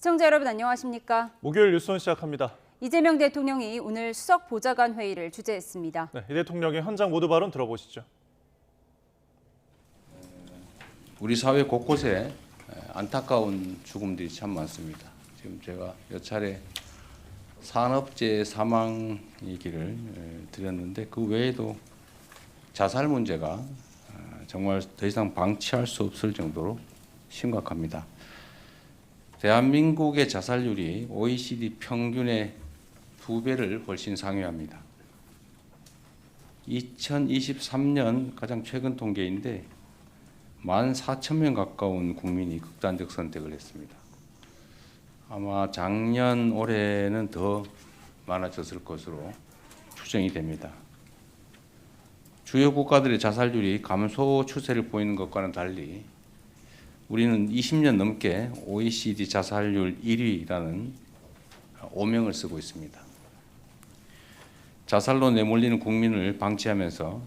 시청자 여러분 안녕하십니까? 목요일 뉴스원 시작합니다. 이재명 대통령이 오늘 수석 보좌관 회의를 주재했습니다. 네, 이 대통령의 현장 모두 발언 들어보시죠. 우리 사회 곳곳에 안타까운 죽음들이 참 많습니다. 지금 제가 몇 차례 산업재해 사망 얘기를 드렸는데 그 외에도 자살 문제가 정말 더 이상 방치할 수 없을 정도로 심각합니다. 대한민국의 자살률이 OECD 평균의 2배를 훨씬 상회합니다. 2023년 가장 최근 통계인데 14,000명 가까운 국민이 극단적 선택을 했습니다. 아마 작년, 올해는 더 많아졌을 것으로 추정이 됩니다. 주요 국가들의 자살률이 감소 추세를 보이는 것과는 달리 우리는 20년 넘게 OECD 자살률 1위라는 오명을 쓰고 있습니다. 자살로 내몰리는 국민을 방치하면서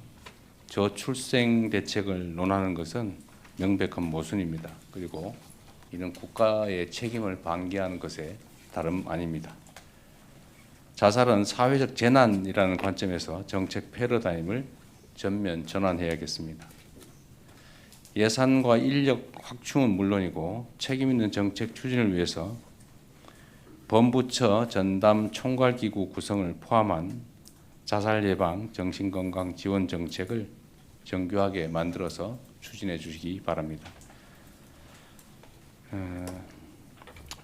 저출생 대책을 논하는 것은 명백한 모순입니다. 그리고 이는 국가의 책임을 방기하는 것에 다름 아닙니다. 자살은 사회적 재난이라는 관점에서 정책 패러다임을 전면 전환해야겠습니다. 예산과 인력 확충은 물론이고 책임 있는 정책 추진을 위해서 범부처 전담 총괄기구 구성을 포함한 자살 예방, 정신건강 지원 정책을 정교하게 만들어서 추진해 주시기 바랍니다.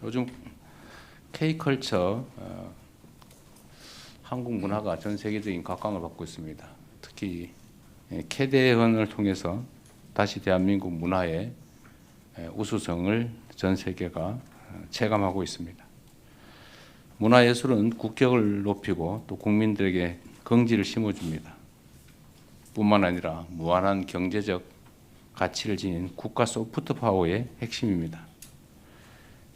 요즘 K컬처 한국 문화가 전 세계적인 각광을 받고 있습니다. 특히 캐대헌을 통해서 다시 대한민국 문화의 우수성을 전 세계가 체감하고 있습니다. 문화예술은 국격을 높이고 또 국민들에게 긍지를 심어줍니다. 뿐만 아니라 무한한 경제적 가치를 지닌 국가 소프트 파워의 핵심입니다.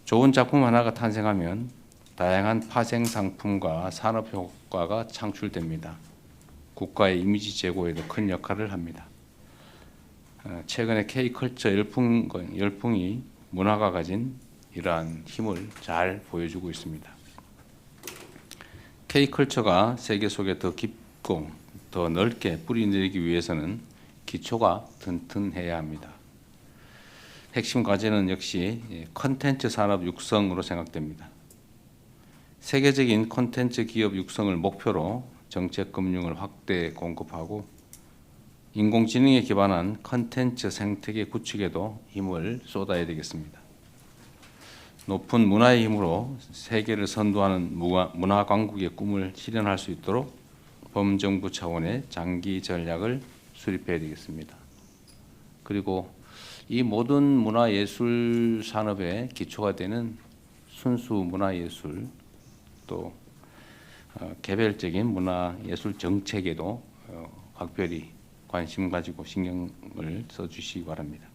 좋은 작품 하나가 탄생하면 다양한 파생 상품과 산업 효과가 창출됩니다. 국가의 이미지 제고에도 큰 역할을 합니다. 최근에 K컬처 열풍이 문화가 가진 이러한 힘을 잘 보여주고 있습니다. K컬처가 세계 속에 더 깊고 더 넓게 뿌리내리기 위해서는 기초가 튼튼해야 합니다. 핵심 과제는 역시 콘텐츠 산업 육성으로 생각됩니다. 세계적인 콘텐츠 기업 육성을 목표로 정책 금융을 확대 공급하고 인공지능에 기반한 콘텐츠 생태계 구축에도 힘을 쏟아야 되겠습니다. 높은 문화의 힘으로 세계를 선도하는 문화 강국의 꿈을 실현할 수 있도록 범정부 차원의 장기 전략을 수립해야 되겠습니다. 그리고 이 모든 문화예술 산업의 기초가 되는 순수 문화예술 또 개별적인 문화예술 정책에도 각별히 관심 가지고 신경을 써주시기 바랍니다.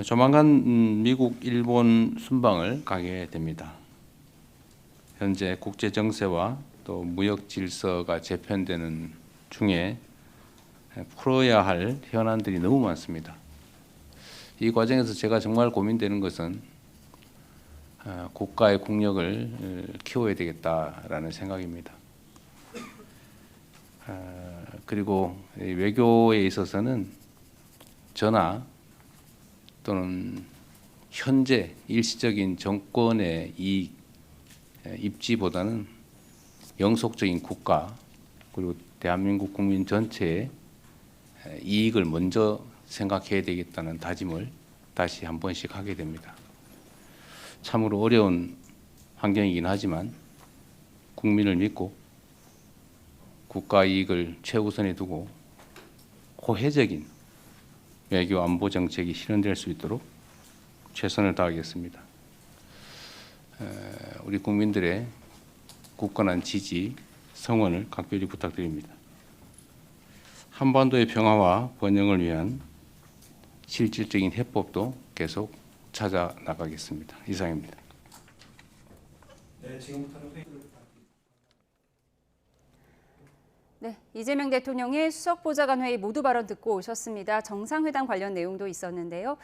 조만간 미국, 일본 순방을 가게 됩니다. 현재 국제 정세와 또 무역 질서가 재편되는 중에 풀어야 할 현안들이 너무 많습니다. 이 과정에서 제가 정말 고민되는 것은 국가의 국력을 키워야 되겠다라는 생각입니다. 그리고 외교에 있어서는 전화 또는 현재 일시적인 정권의 이익 입지보다는 영속적인 국가 그리고 대한민국 국민 전체의 이익을 먼저 생각해야 되겠다는 다짐을 다시 한 번씩 하게 됩니다. 참으로 어려운 환경이긴 하지만 국민을 믿고 국가 이익을 최우선에 두고 호혜적인 외교 안보 정책이 실현될 수 있도록 최선을 다하겠습니다. 우리 국민들의 굳건한 지지, 성원을 각별히 부탁드립니다. 한반도의 평화와 번영을 위한 실질적인 해법도 계속 찾아 나가겠습니다. 이상입니다. 네, 지금부터는 회의를 네, 이재명 대통령의 수석보좌관 회의 모두 발언 듣고 오셨습니다. 정상회담 관련 내용도 있었는데요.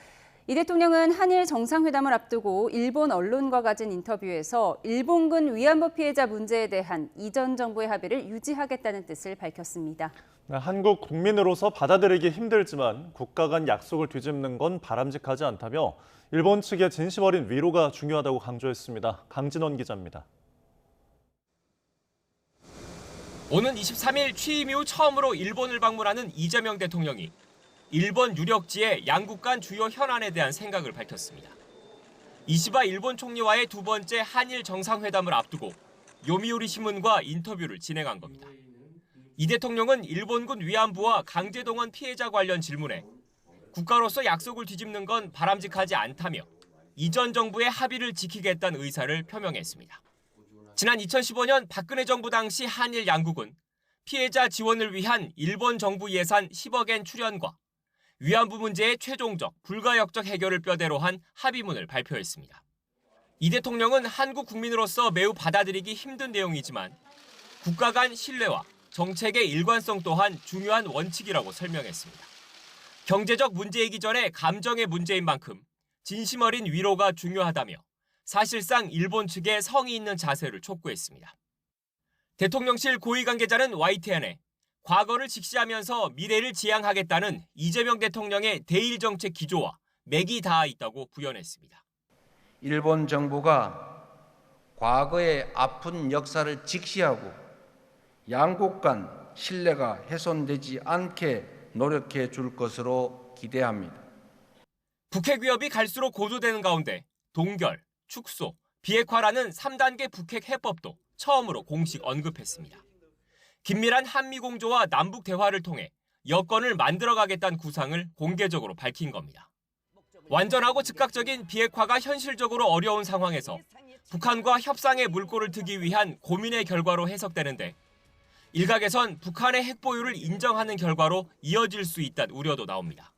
이 대통령은 한일 정상회담을 앞두고 일본 언론과 가진 인터뷰에서 일본군 위안부 피해자 문제에 대한 이전 정부의 합의를 유지하겠다는 뜻을 밝혔습니다. 한국 국민으로서 받아들이기 힘들지만 국가 간 약속을 뒤집는 건 바람직하지 않다며 일본 측의 진심 어린 위로가 중요하다고 강조했습니다. 강진원 기자입니다. 오는 23일 취임 이후 처음으로 일본을 방문하는 이재명 대통령이 일본 유력지의 양국 간 주요 현안에 대한 생각을 밝혔습니다. 이시바 일본 총리와의 두 번째 한일 정상회담을 앞두고 요미우리 신문과 인터뷰를 진행한 겁니다. 이 대통령은 일본군 위안부와 강제동원 피해자 관련 질문에 국가로서 약속을 뒤집는 건 바람직하지 않다며 이전 정부의 합의를 지키겠다는 의사를 표명했습니다. 지난 2015년 박근혜 정부 당시 한일 양국은 피해자 지원을 위한 일본 정부 예산 10억엔 출연과 위안부 문제의 최종적, 불가역적 해결을 뼈대로 한 합의문을 발표했습니다. 이 대통령은 한국 국민으로서 매우 받아들이기 힘든 내용이지만 국가 간 신뢰와 정책의 일관성 또한 중요한 원칙이라고 설명했습니다. 경제적 문제이기 전에 감정의 문제인 만큼 진심 어린 위로가 중요하다며 사실상 일본 측에 성의 있는 자세를 촉구했습니다. 대통령실 고위 관계자는 YTN에 과거를 직시하면서 미래를 지향하겠다는 이재명 대통령의 대일 정책 기조와 맥이 닿아 있다고 부연했습니다. 일본 정부가 과거의 아픈 역사를 직시하고 양국 간 신뢰가 훼손되지 않게 노력해 줄 것으로 기대합니다. 북핵 위협이 갈수록 고조되는 가운데 동결, 축소, 비핵화라는 3단계 북핵 해법도 처음으로 공식 언급했습니다. 긴밀한 한미 공조와 남북 대화를 통해 여건을 만들어가겠다는 구상을 공개적으로 밝힌 겁니다. 완전하고 즉각적인 비핵화가 현실적으로 어려운 상황에서 북한과 협상의 물꼬를 트기 위한 고민의 결과로 해석되는데 일각에선 북한의 핵 보유를 인정하는 결과로 이어질 수 있다는 우려도 나옵니다.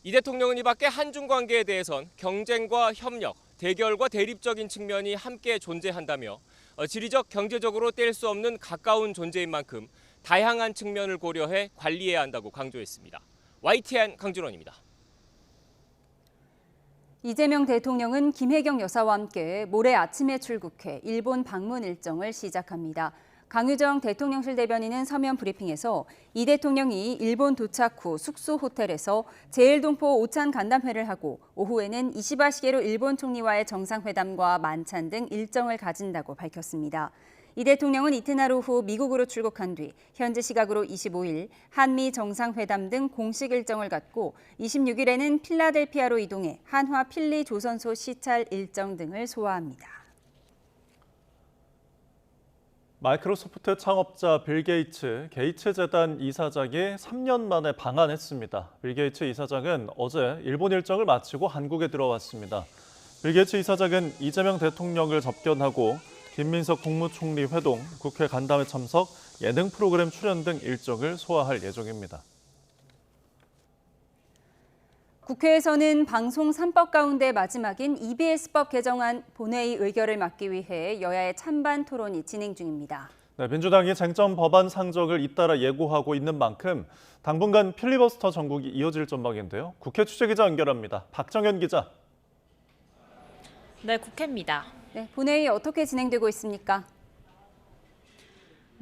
이 대통령은 이 밖에 한중 관계에 대해선 경쟁과 협력, 대결과 대립적인 측면이 함께 존재한다며 지리적, 경제적으로 뗄 수 없는 가까운 존재인 만큼 다양한 측면을 고려해 관리해야 한다고 강조했습니다. YTN 강준원입니다. 이재명 대통령은 김혜경 여사와 함께 모레 아침에 출국해 일본 방문 일정을 시작합니다. 강유정 대통령실 대변인은 서면 브리핑에서 이 대통령이 일본 도착 후 숙소 호텔에서 제1동포 오찬 간담회를 하고 오후에는 이시바 시게루 일본 총리와의 정상회담과 만찬 등 일정을 가진다고 밝혔습니다. 이 대통령은 이튿날 오후 미국으로 출국한 뒤 현지 시각으로 25일 한미 정상회담 등 공식 일정을 갖고 26일에는 필라델피아로 이동해 한화 필리 조선소 시찰 일정 등을 소화합니다. 마이크로소프트 창업자 빌 게이츠 재단 이사장이 3년 만에 방한했습니다. 빌 게이츠 이사장은 어제 일본 일정을 마치고 한국에 들어왔습니다. 빌 게이츠 이사장은 이재명 대통령을 접견하고 김민석 국무총리 회동, 국회 간담회 참석, 예능 프로그램 출연 등 일정을 소화할 예정입니다. 국회에서는 방송 3법 가운데 마지막인 EBS법 개정안 본회의 의결을 막기 위해 여야의 찬반 토론이 진행 중입니다. 네, 민주당이 쟁점 법안 상정을 잇따라 예고하고 있는 만큼 당분간 필리버스터 전국이 이어질 전망인데요. 국회 취재기자 연결합니다. 박정현 기자. 네, 국회입니다. 네, 본회의 어떻게 진행되고 있습니까?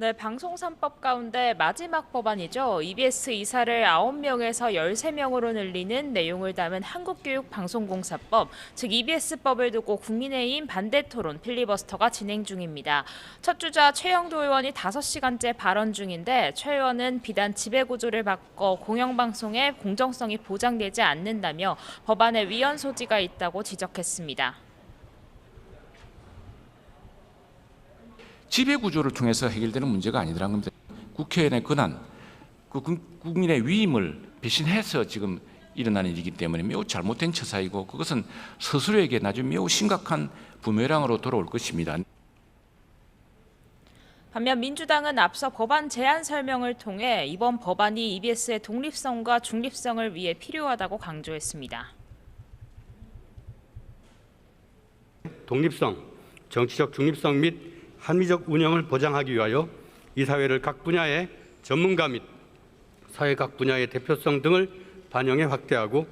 네, 방송 3법 가운데 마지막 법안이죠. EBS 이사를 9명에서 13명으로 늘리는 내용을 담은 한국교육방송공사법, 즉 EBS법을 두고 국민의힘 반대 토론 필리버스터가 진행 중입니다. 첫 주자 최영도 의원이 5시간째 발언 중인데 최 의원은 비단 지배구조를 바꿔 공영방송의 공정성이 보장되지 않는다며 법안에 위헌 소지가 있다고 지적했습니다. 지배구조를 통해서 해결되는 문제가 아니더라는 겁니다. 국회의원의 권한, 국민의 위임을 배신해서 지금 일어나는 일이기 때문에 매우 잘못된 처사이고 그것은 스스로에게 나중에 매우 심각한 부메랑으로 돌아올 것입니다. 반면 민주당은 앞서 법안 제안 설명을 통해 이번 법안이 EBS의 독립성과 중립성을 위해 필요하다고 강조했습니다. 독립성, 정치적 중립성 및 합리적 운영을 보장하기 위하여 이 사회를 각 분야의 전문가 및 사회 각 분야의 대표성 등을 반영해 확대하고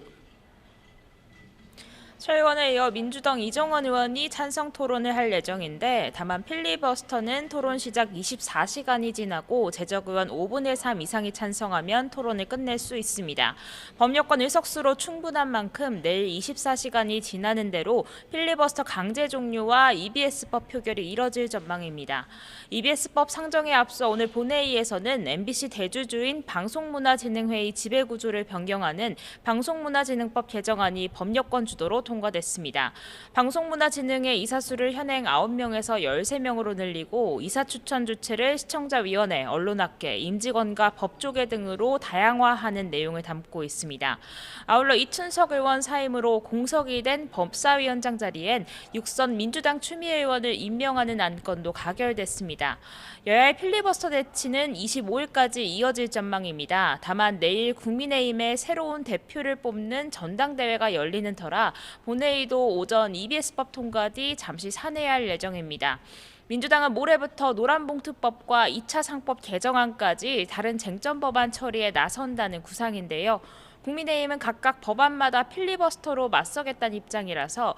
최 의원에 이어 민주당 이정원 의원이 찬성 토론을 할 예정인데 다만 필리버스터는 토론 시작 24시간이 지나고 재적 의원 5분의 3 이상이 찬성하면 토론을 끝낼 수 있습니다. 법여권 의석수로 충분한 만큼 내일 24시간이 지나는 대로 필리버스터 강제 종료와 EBS법 표결이 이뤄질 전망입니다. EBS법 상정에 앞서 오늘 본회의에서는 MBC 대주주인 방송문화진흥회의 지배구조를 변경하는 방송문화진흥법 개정안이 법여권 주도로 통과됐습니다. 방송문화진흥회 이사수를 현행 9명에서 13명으로 늘리고 이사 추천 주체를 시청자위원회, 언론학계, 임직원과 법조계 등으로 다양화하는 내용을 담고 있습니다. 아울러 이춘석 의원 사임으로 공석이 된 법사위원장 자리엔 육선 민주당 추미애 의원을 임명하는 안건도 가결됐습니다. 여야의 필리버스터 대치는 25일까지 이어질 전망입니다. 다만 내일 국민의힘의 새로운 대표를 뽑는 전당대회가 열리는 터라 본회의도 오전 EBS법 통과 뒤 잠시 산회할 예정입니다. 민주당은 모레부터 노란봉투법과 2차 상법 개정안까지 다른 쟁점 법안 처리에 나선다는 구상인데요. 국민의힘은 각각 법안마다 필리버스터로 맞서겠다는 입장이라서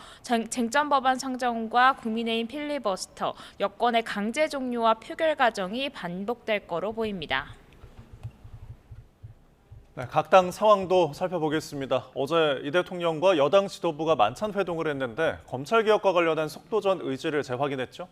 쟁점 법안 상정과 국민의힘 필리버스터, 여권의 강제 종료와 표결 과정이 반복될 거로 보입니다. 네, 각 당 상황도 살펴보겠습니다. 어제 이 대통령과 여당 지도부가 만찬 회동을 했는데 검찰개혁과 관련한 속도전 의지를 재확인했죠?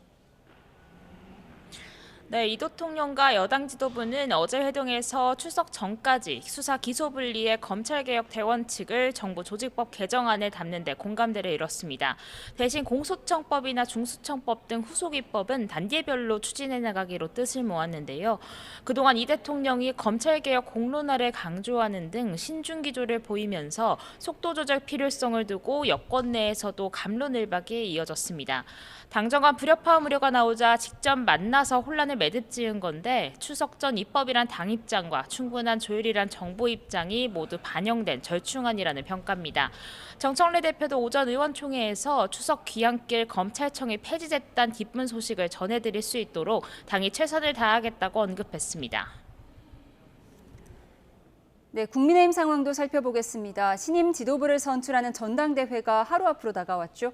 네, 이 대통령과 여당 지도부는 어제 회동에서 출석 전까지 수사 기소 분리의 검찰개혁 대원칙을 정부 조직법 개정안에 담는 데 공감대를 이뤘습니다. 대신 공소청법이나 중수청법 등 후속 입법은 단계별로 추진해 나가기로 뜻을 모았는데요. 그동안 이 대통령이 검찰개혁 공론화를 강조하는 등 신중기조를 보이면서 속도 조절 필요성을 두고 여권 내에서도 갑론을박이 이어졌습니다. 당정 간 불협화음 우려가 나오자 직접 만나서 혼란을 매듭지은 건데 추석 전 입법이란 당 입장과 충분한 조율이란 정부 입장이 모두 반영된 절충안이라는 평가입니다. 정청래 대표도 오전 의원총회에서 추석 귀향길 검찰청이 폐지됐다는 기쁜 소식을 전해드릴 수 있도록 당이 최선을 다하겠다고 언급했습니다. 네, 국민의힘 상황도 살펴보겠습니다. 신임 지도부를 선출하는 전당대회가 하루 앞으로 다가왔죠?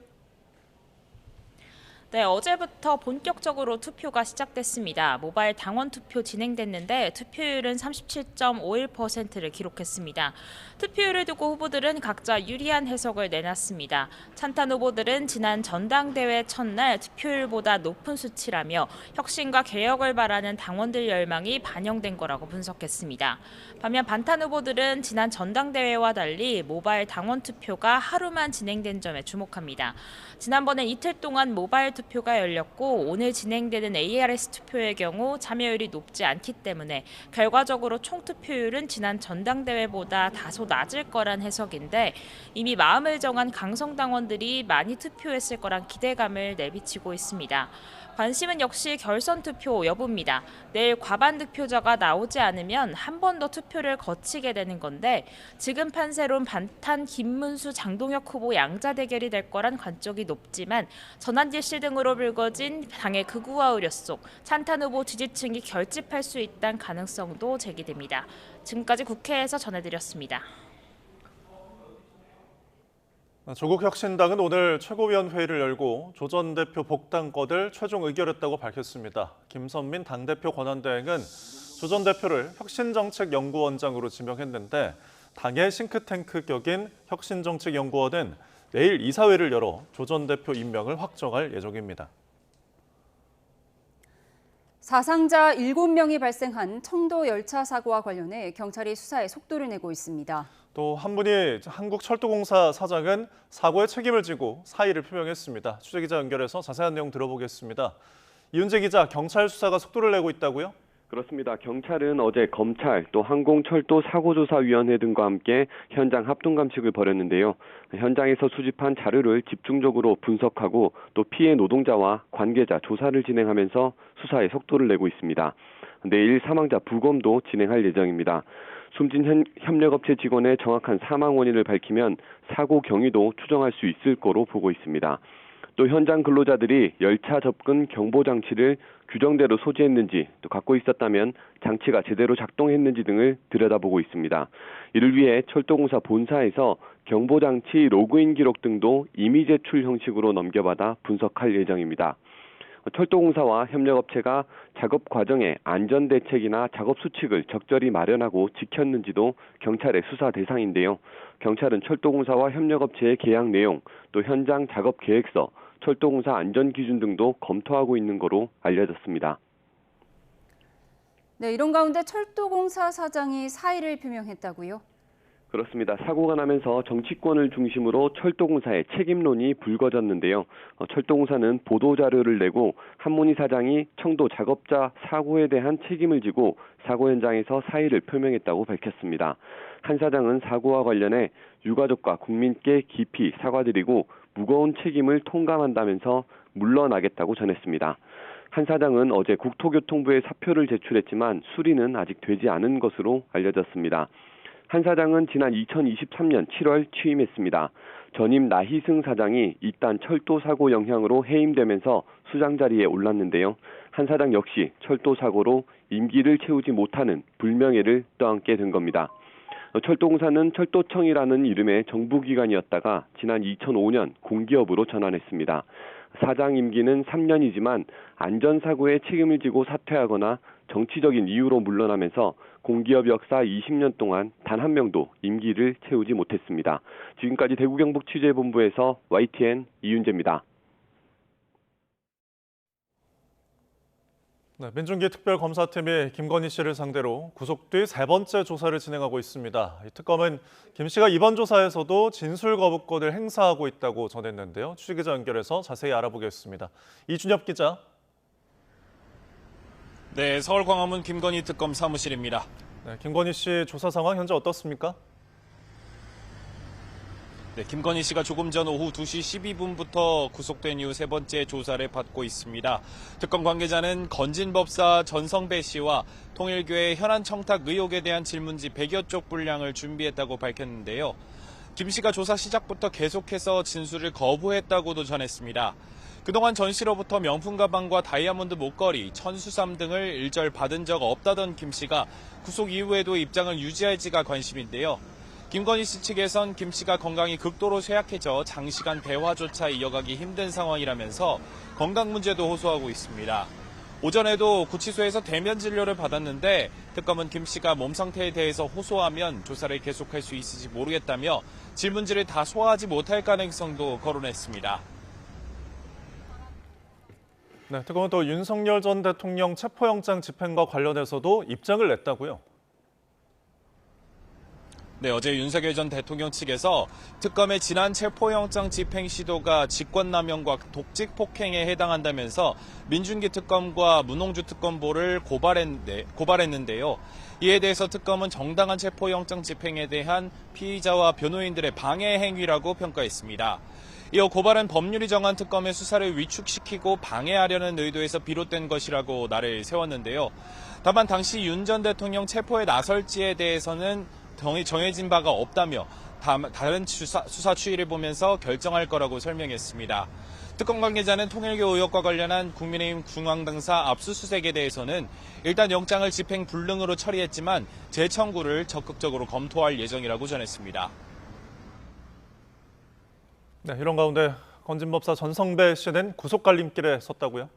네, 어제부터 본격적으로 투표가 시작됐습니다. 모바일 당원 투표 진행됐는데 투표율은 37.51%를 기록했습니다. 투표율을 두고 후보들은 각자 유리한 해석을 내놨습니다. 찬탄 후보들은 지난 전당대회 첫날 투표율보다 높은 수치라며 혁신과 개혁을 바라는 당원들 열망이 반영된 거라고 분석했습니다. 반면 반탄 후보들은 지난 전당대회와 달리 모바일 당원 투표가 하루만 진행된 점에 주목합니다. 지난번엔 이틀 동안 모바일 투표가 열렸고 오늘 진행되는 ARS 투표의 경우 참여율이 높지 않기 때문에 결과적으로 총 투표율은 지난 전당대회보다 다소 낮을 거란 해석인데 이미 마음을 정한 강성당원들이 많이 투표했을 거란 기대감을 내비치고 있습니다. 관심은 역시 결선 투표 여부입니다. 내일 과반 득표자가 나오지 않으면 한 번 더 투표를 거치게 되는 건데 지금 판세론 반탄 김문수 장동혁 후보 양자 대결이 될 거란 관쪽이 높지만 전환길 씨 등으로 불거진 당의 극우화 우려 속 찬탄 후보 지지층이 결집할 수 있다는 가능성도 제기됩니다. 지금까지 국회에서 전해드렸습니다. 조국 혁신당은 오늘 최고위원회의를 열고 조 전 대표 복당권을 최종 의결했다고 밝혔습니다. 김선민 당대표 권한대행은 조 전 대표를 혁신정책연구원장으로 지명했는데 당의 싱크탱크 격인 혁신정책연구원은 내일 이사회를 열어 조 전 대표 임명을 확정할 예정입니다. 사상자 7명이 발생한 청도 열차 사고와 관련해 경찰이 수사에 속도를 내고 있습니다. 또 한 분이 한국철도공사 사장은 사고의 책임을 지고 사의를 표명했습니다. 취재기자 연결해서 자세한 내용 들어보겠습니다. 이윤재 기자, 경찰 수사가 속도를 내고 있다고요? 그렇습니다. 경찰은 어제 검찰 또 항공철도사고조사위원회 등과 함께 현장 합동감식을 벌였는데요. 현장에서 수집한 자료를 집중적으로 분석하고 또 피해 노동자와 관계자 조사를 진행하면서 수사에 속도를 내고 있습니다. 내일 사망자 부검도 진행할 예정입니다. 숨진 협력업체 직원의 정확한 사망 원인을 밝히면 사고 경위도 추정할 수 있을 거로 보고 있습니다. 또 현장 근로자들이 열차 접근 경보 장치를 규정대로 소지했는지, 또 갖고 있었다면 장치가 제대로 작동했는지 등을 들여다보고 있습니다. 이를 위해 철도공사 본사에서 경보 장치 로그인 기록 등도 임의 제출 형식으로 넘겨받아 분석할 예정입니다. 철도공사와 협력업체가 작업 과정에 안전대책이나 작업 수칙을 적절히 마련하고 지켰는지도 경찰의 수사 대상인데요. 경찰은 철도공사와 협력업체의 계약 내용, 또 현장 작업 계획서, 철도공사 안전기준 등도 검토하고 있는 거로 알려졌습니다. 네, 이런 가운데 철도공사 사장이 사의를 표명했다고요? 그렇습니다. 사고가 나면서 정치권을 중심으로 철도공사의 책임론이 불거졌는데요. 철도공사는 보도자료를 내고 한문희 사장이 청도 작업자 사고에 대한 책임을 지고 사고 현장에서 사의를 표명했다고 밝혔습니다. 한 사장은 사고와 관련해 유가족과 국민께 깊이 사과드리고 무거운 책임을 통감한다면서 물러나겠다고 전했습니다. 한 사장은 어제 국토교통부에 사표를 제출했지만 수리는 아직 되지 않은 것으로 알려졌습니다. 한 사장은 지난 2023년 7월 취임했습니다. 전임 나희승 사장이 이딴 철도 사고 영향으로 해임되면서 수장 자리에 올랐는데요. 한 사장 역시 철도 사고로 임기를 채우지 못하는 불명예를 떠안게 된 겁니다. 철도공사는 철도청이라는 이름의 정부기관이었다가 지난 2005년 공기업으로 전환했습니다. 사장 임기는 3년이지만 안전사고에 책임을 지고 사퇴하거나 정치적인 이유로 물러나면서 공기업 역사 20년 동안 단 한 명도 임기를 채우지 못했습니다. 지금까지 대구경북 취재본부에서 YTN 이윤재입니다. 네, 민중기 특별검사팀이 김건희 씨를 상대로 구속 뒤 세 번째 조사를 진행하고 있습니다. 이 특검은 김 씨가 이번 조사에서도 진술 거부권을 행사하고 있다고 전했는데요. 취재기자 연결해서 자세히 알아보겠습니다. 이준엽 기자. 네, 서울 광화문 김건희 특검 사무실입니다. 네, 김건희 씨 조사 상황 현재 어떻습니까? 네, 김건희 씨가 조금 전 오후 2시 12분부터 구속된 이후 세 번째 조사를 받고 있습니다. 특검 관계자는 건진법사 전성배 씨와 통일교의 현안 청탁 의혹에 대한 질문지 100여 쪽 분량을 준비했다고 밝혔는데요. 김 씨가 조사 시작부터 계속해서 진술을 거부했다고도 전했습니다. 그동안 전 씨로부터 명품 가방과 다이아몬드 목걸이, 천수삼 등을 일절 받은 적 없다던 김 씨가 구속 이후에도 입장을 유지할지가 관심인데요. 김건희 씨 측에선 김 씨가 건강이 극도로 쇠약해져 장시간 대화조차 이어가기 힘든 상황이라면서 건강 문제도 호소하고 있습니다. 오전에도 구치소에서 대면 진료를 받았는데 특검은 김 씨가 몸 상태에 대해서 호소하면 조사를 계속할 수 있을지 모르겠다며 질문지를 다 소화하지 못할 가능성도 거론했습니다. 네, 특검은 또 윤석열 전 대통령 체포영장 집행과 관련해서도 입장을 냈다고요? 네, 어제 윤석열 전 대통령 측에서 특검의 지난 체포영장 집행 시도가 직권남용과 독직 폭행에 해당한다면서 민준기 특검과 문홍주 특검보를 고발했는데요. 이에 대해서 특검은 정당한 체포영장 집행에 대한 피의자와 변호인들의 방해 행위라고 평가했습니다. 이어 고발은 법률이 정한 특검의 수사를 위축시키고 방해하려는 의도에서 비롯된 것이라고 날을 세웠는데요. 다만 당시 윤 전 대통령 체포에 나설지에 대해서는 정해진 바가 없다며 다른 수사 추이를 보면서 결정할 거라고 설명했습니다. 특검 관계자는 통일교 의혹과 관련한 국민의힘 중앙당사 압수수색에 대해서는 일단 영장을 집행 불능으로 처리했지만 재청구를 적극적으로 검토할 예정이라고 전했습니다. 네, 이런 가운데 건진법사 전성배 씨는 구속갈림길에 섰다고요?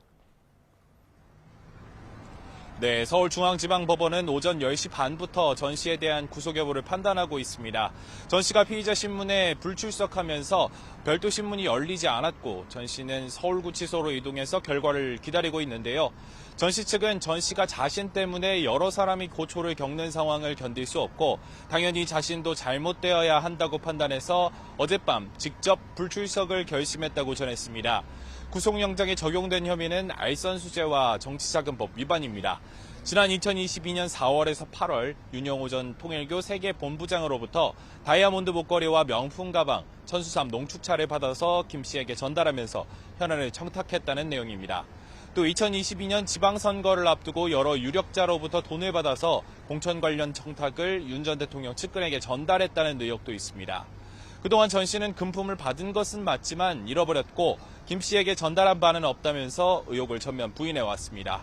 네, 서울중앙지방법원은 오전 10시 반부터 전 씨에 대한 구속 여부를 판단하고 있습니다. 전 씨가 피의자 신문에 불출석하면서 별도 신문이 열리지 않았고 전 씨는 서울구치소로 이동해서 결과를 기다리고 있는데요. 전 씨 측은 전 씨가 자신 때문에 여러 사람이 고초를 겪는 상황을 견딜 수 없고 당연히 자신도 잘못되어야 한다고 판단해서 어젯밤 직접 불출석을 결심했다고 전했습니다. 구속영장에 적용된 혐의는 알선수재와 정치자금법 위반입니다. 지난 2022년 4월에서 8월 윤영호 전 통일교 세계 본부장으로부터 다이아몬드 목걸이와 명품 가방, 천수삼 농축차를 받아서 김 씨에게 전달하면서 현안을 청탁했다는 내용입니다. 또 2022년 지방선거를 앞두고 여러 유력자로부터 돈을 받아서 공천 관련 청탁을 윤 전 대통령 측근에게 전달했다는 의혹도 있습니다. 그동안 전 씨는 금품을 받은 것은 맞지만 잃어버렸고 김 씨에게 전달한 바는 없다면서 의혹을 전면 부인해왔습니다.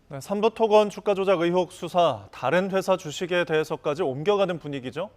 네, 삼부토건 주가 조작 의혹 수사, 다른 회사 주식에 대해서까지 옮겨가는 분위기죠?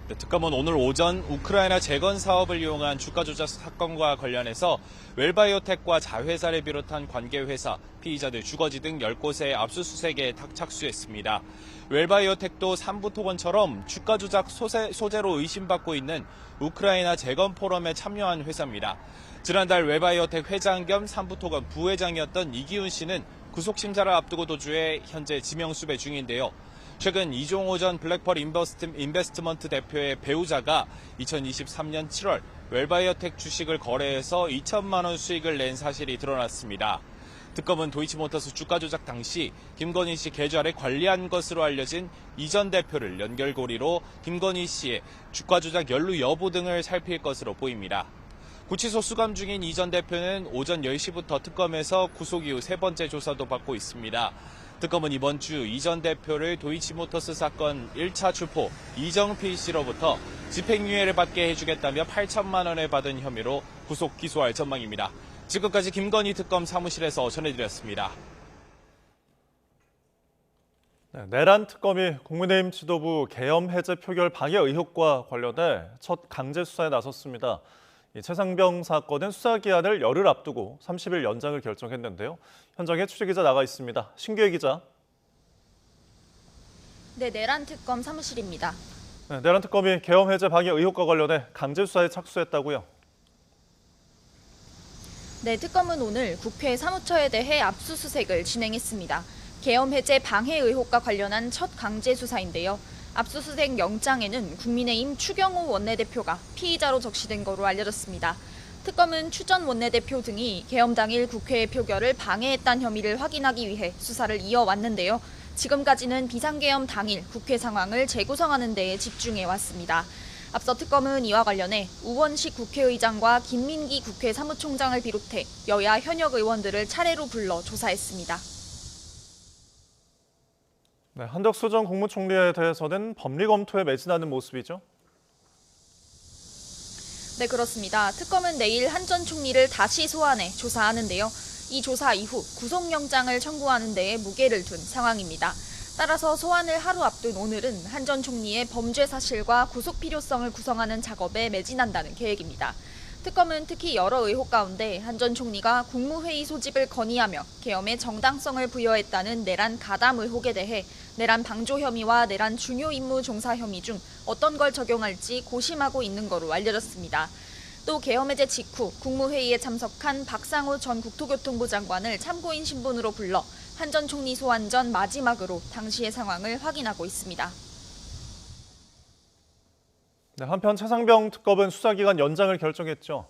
네, 특검은 오늘 오전 우크라이나 재건 사업을 이용한 주가 조작 사건과 관련해서 웰바이오텍과 자회사를 비롯한 관계회사, 피의자들 주거지 등 10곳의 압수수색에 착수했습니다. 웰바이오텍도 삼부토건처럼 주가 조작 소재로 의심받고 있는 우크라이나 재건 포럼에 참여한 회사입니다. 지난달 웰바이오텍 회장 겸 삼부토건 부회장이었던 이기훈 씨는 구속심사를 앞두고 도주해 현재 지명수배 중인데요. 최근 이종호 전 블랙펄 인베스트먼트 대표의 배우자가 2023년 7월 웰바이오텍 주식을 거래해서 2천만 원 수익을 낸 사실이 드러났습니다. 특검은 도이치모터스 주가 조작 당시 김건희 씨 계좌를 관리한 것으로 알려진 이 전 대표를 연결고리로 김건희 씨의 주가 조작 연루 여부 등을 살필 것으로 보입니다. 구치소 수감 중인 이 전 대표는 오전 10시부터 특검에서 구속 이후 세 번째 조사도 받고 있습니다. 특검은 이번 주 이 전 대표를 도이치모터스 사건 1차 주포 이정필 씨로부터 집행유예를 받게 해주겠다며 8천만 원을 받은 혐의로 구속 기소할 전망입니다. 지금까지 김건희 특검 사무실에서 전해드렸습니다. 네, 내란 특검이 국민의힘 지도부 계엄 해제 표결 방해 의혹과 관련해 첫 강제 수사에 나섰습니다. 이 최상병 사건은 수사 기한을 열흘 앞두고 30일 연장을 결정했는데요. 현장에 취재기자 나가 있습니다. 신규혜 기자. 네, 내란 특검 사무실입니다. 네, 내란 특검이 계엄 해제 방해 의혹과 관련해 강제 수사에 착수했다고요? 네, 특검은 오늘 국회 사무처에 대해 압수수색을 진행했습니다. 계엄 해제 방해 의혹과 관련한 첫 강제 수사인데요. 압수수색 영장에는 국민의힘 추경호 원내대표가 피의자로 적시된 거로 알려졌습니다. 특검은 추 전 원내대표 등이 계엄 당일 국회 표결을 방해했다는 혐의를 확인하기 위해 수사를 이어왔는데요. 지금까지는 비상계엄 당일 국회 상황을 재구성하는 데에 집중해 왔습니다. 앞서 특검은 이와 관련해 우원식 국회의장과 김민기 국회 사무총장을 비롯해 여야 현역 의원들을 차례로 불러 조사했습니다. 네, 한덕수 전 국무총리에 대해서는 법리 검토에 매진하는 모습이죠? 네, 그렇습니다. 특검은 내일 한 전 총리를 다시 소환해 조사하는데요. 이 조사 이후 구속영장을 청구하는 데에 무게를 둔 상황입니다. 따라서 소환을 하루 앞둔 오늘은 한 전 총리의 범죄 사실과 구속 필요성을 구성하는 작업에 매진한다는 계획입니다. 특검은 특히 여러 의혹 가운데 한 전 총리가 국무회의 소집을 건의하며 계엄의 정당성을 부여했다는 내란 가담 의혹에 대해 내란 방조 혐의와 내란 중요 임무 종사 혐의 중 어떤 걸 적용할지 고심하고 있는 거로 알려졌습니다. 또 계엄 해제 직후 국무회의에 참석한 박상호 전 국토교통부 장관을 참고인 신분으로 불러 한 전 총리 소환 전 마지막으로 당시의 상황을 확인하고 있습니다. 네, 한편 최상병 특검은 수사기간 연장을 결정했죠.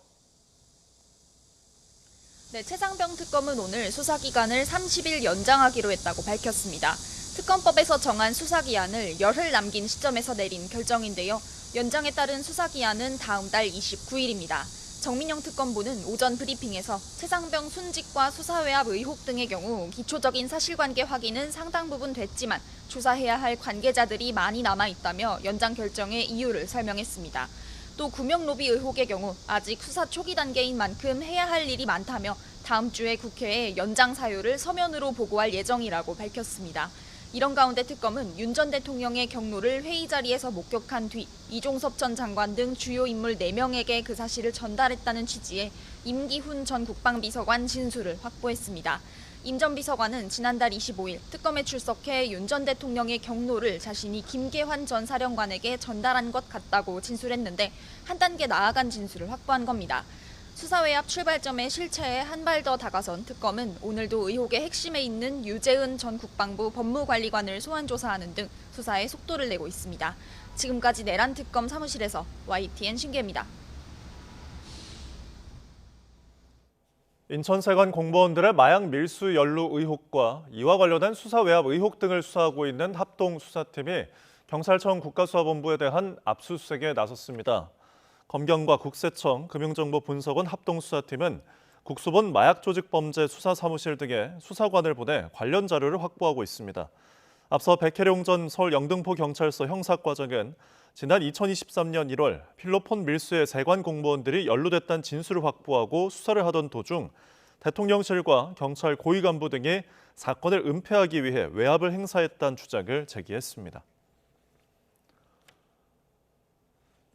네, 최상병 특검은 오늘 수사기간을 30일 연장하기로 했다고 밝혔습니다. 특검법에서 정한 수사기한을 열흘 남긴 시점에서 내린 결정인데요. 연장에 따른 수사기한은 다음 달 29일입니다. 정민영 특검보는 오전 브리핑에서 최상병 순직과 수사외압 의혹 등의 경우 기초적인 사실관계 확인은 상당 부분 됐지만 조사해야 할 관계자들이 많이 남아있다며 연장 결정의 이유를 설명했습니다. 또 구명로비 의혹의 경우 아직 수사 초기 단계인 만큼 해야 할 일이 많다며 다음 주에 국회에 연장 사유를 서면으로 보고할 예정이라고 밝혔습니다. 이런 가운데 특검은 윤 전 대통령의 경로를 회의 자리에서 목격한 뒤 이종섭 전 장관 등 주요 인물 4명에게 그 사실을 전달했다는 취지의 임기훈 전 국방비서관 진술을 확보했습니다. 임 전 비서관은 지난달 25일 특검에 출석해 윤 전 대통령의 경로를 자신이 김계환 전 사령관에게 전달한 것 같다고 진술했는데 한 단계 나아간 진술을 확보한 겁니다. 수사외압 출발점의 실체에 한 발 더 다가선 특검은 오늘도 의혹의 핵심에 있는 유재은 전 국방부 법무관리관을 소환 조사하는 등 수사에 속도를 내고 있습니다. 지금까지 내란 특검 사무실에서 YTN 신기입니다. 인천세관 공무원들의 마약 밀수 연루 의혹과 이와 관련한 수사 외압 의혹 등을 수사하고 있는 합동수사팀이 경찰청 국가수사본부에 대한 압수수색에 나섰습니다. 검경과 국세청, 금융정보분석원 합동수사팀은 국수본 마약조직범죄 수사사무실 등에 수사관을 보내 관련 자료를 확보하고 있습니다. 앞서 백혜룡 전 서울 영등포경찰서 형사과장은 지난 2023년 1월 필로폰 밀수의 세관 공무원들이 연루됐다는 진술을 확보하고 수사를 하던 도중 대통령실과 경찰 고위 간부 등이 사건을 은폐하기 위해 외압을 행사했다는 주장을 제기했습니다.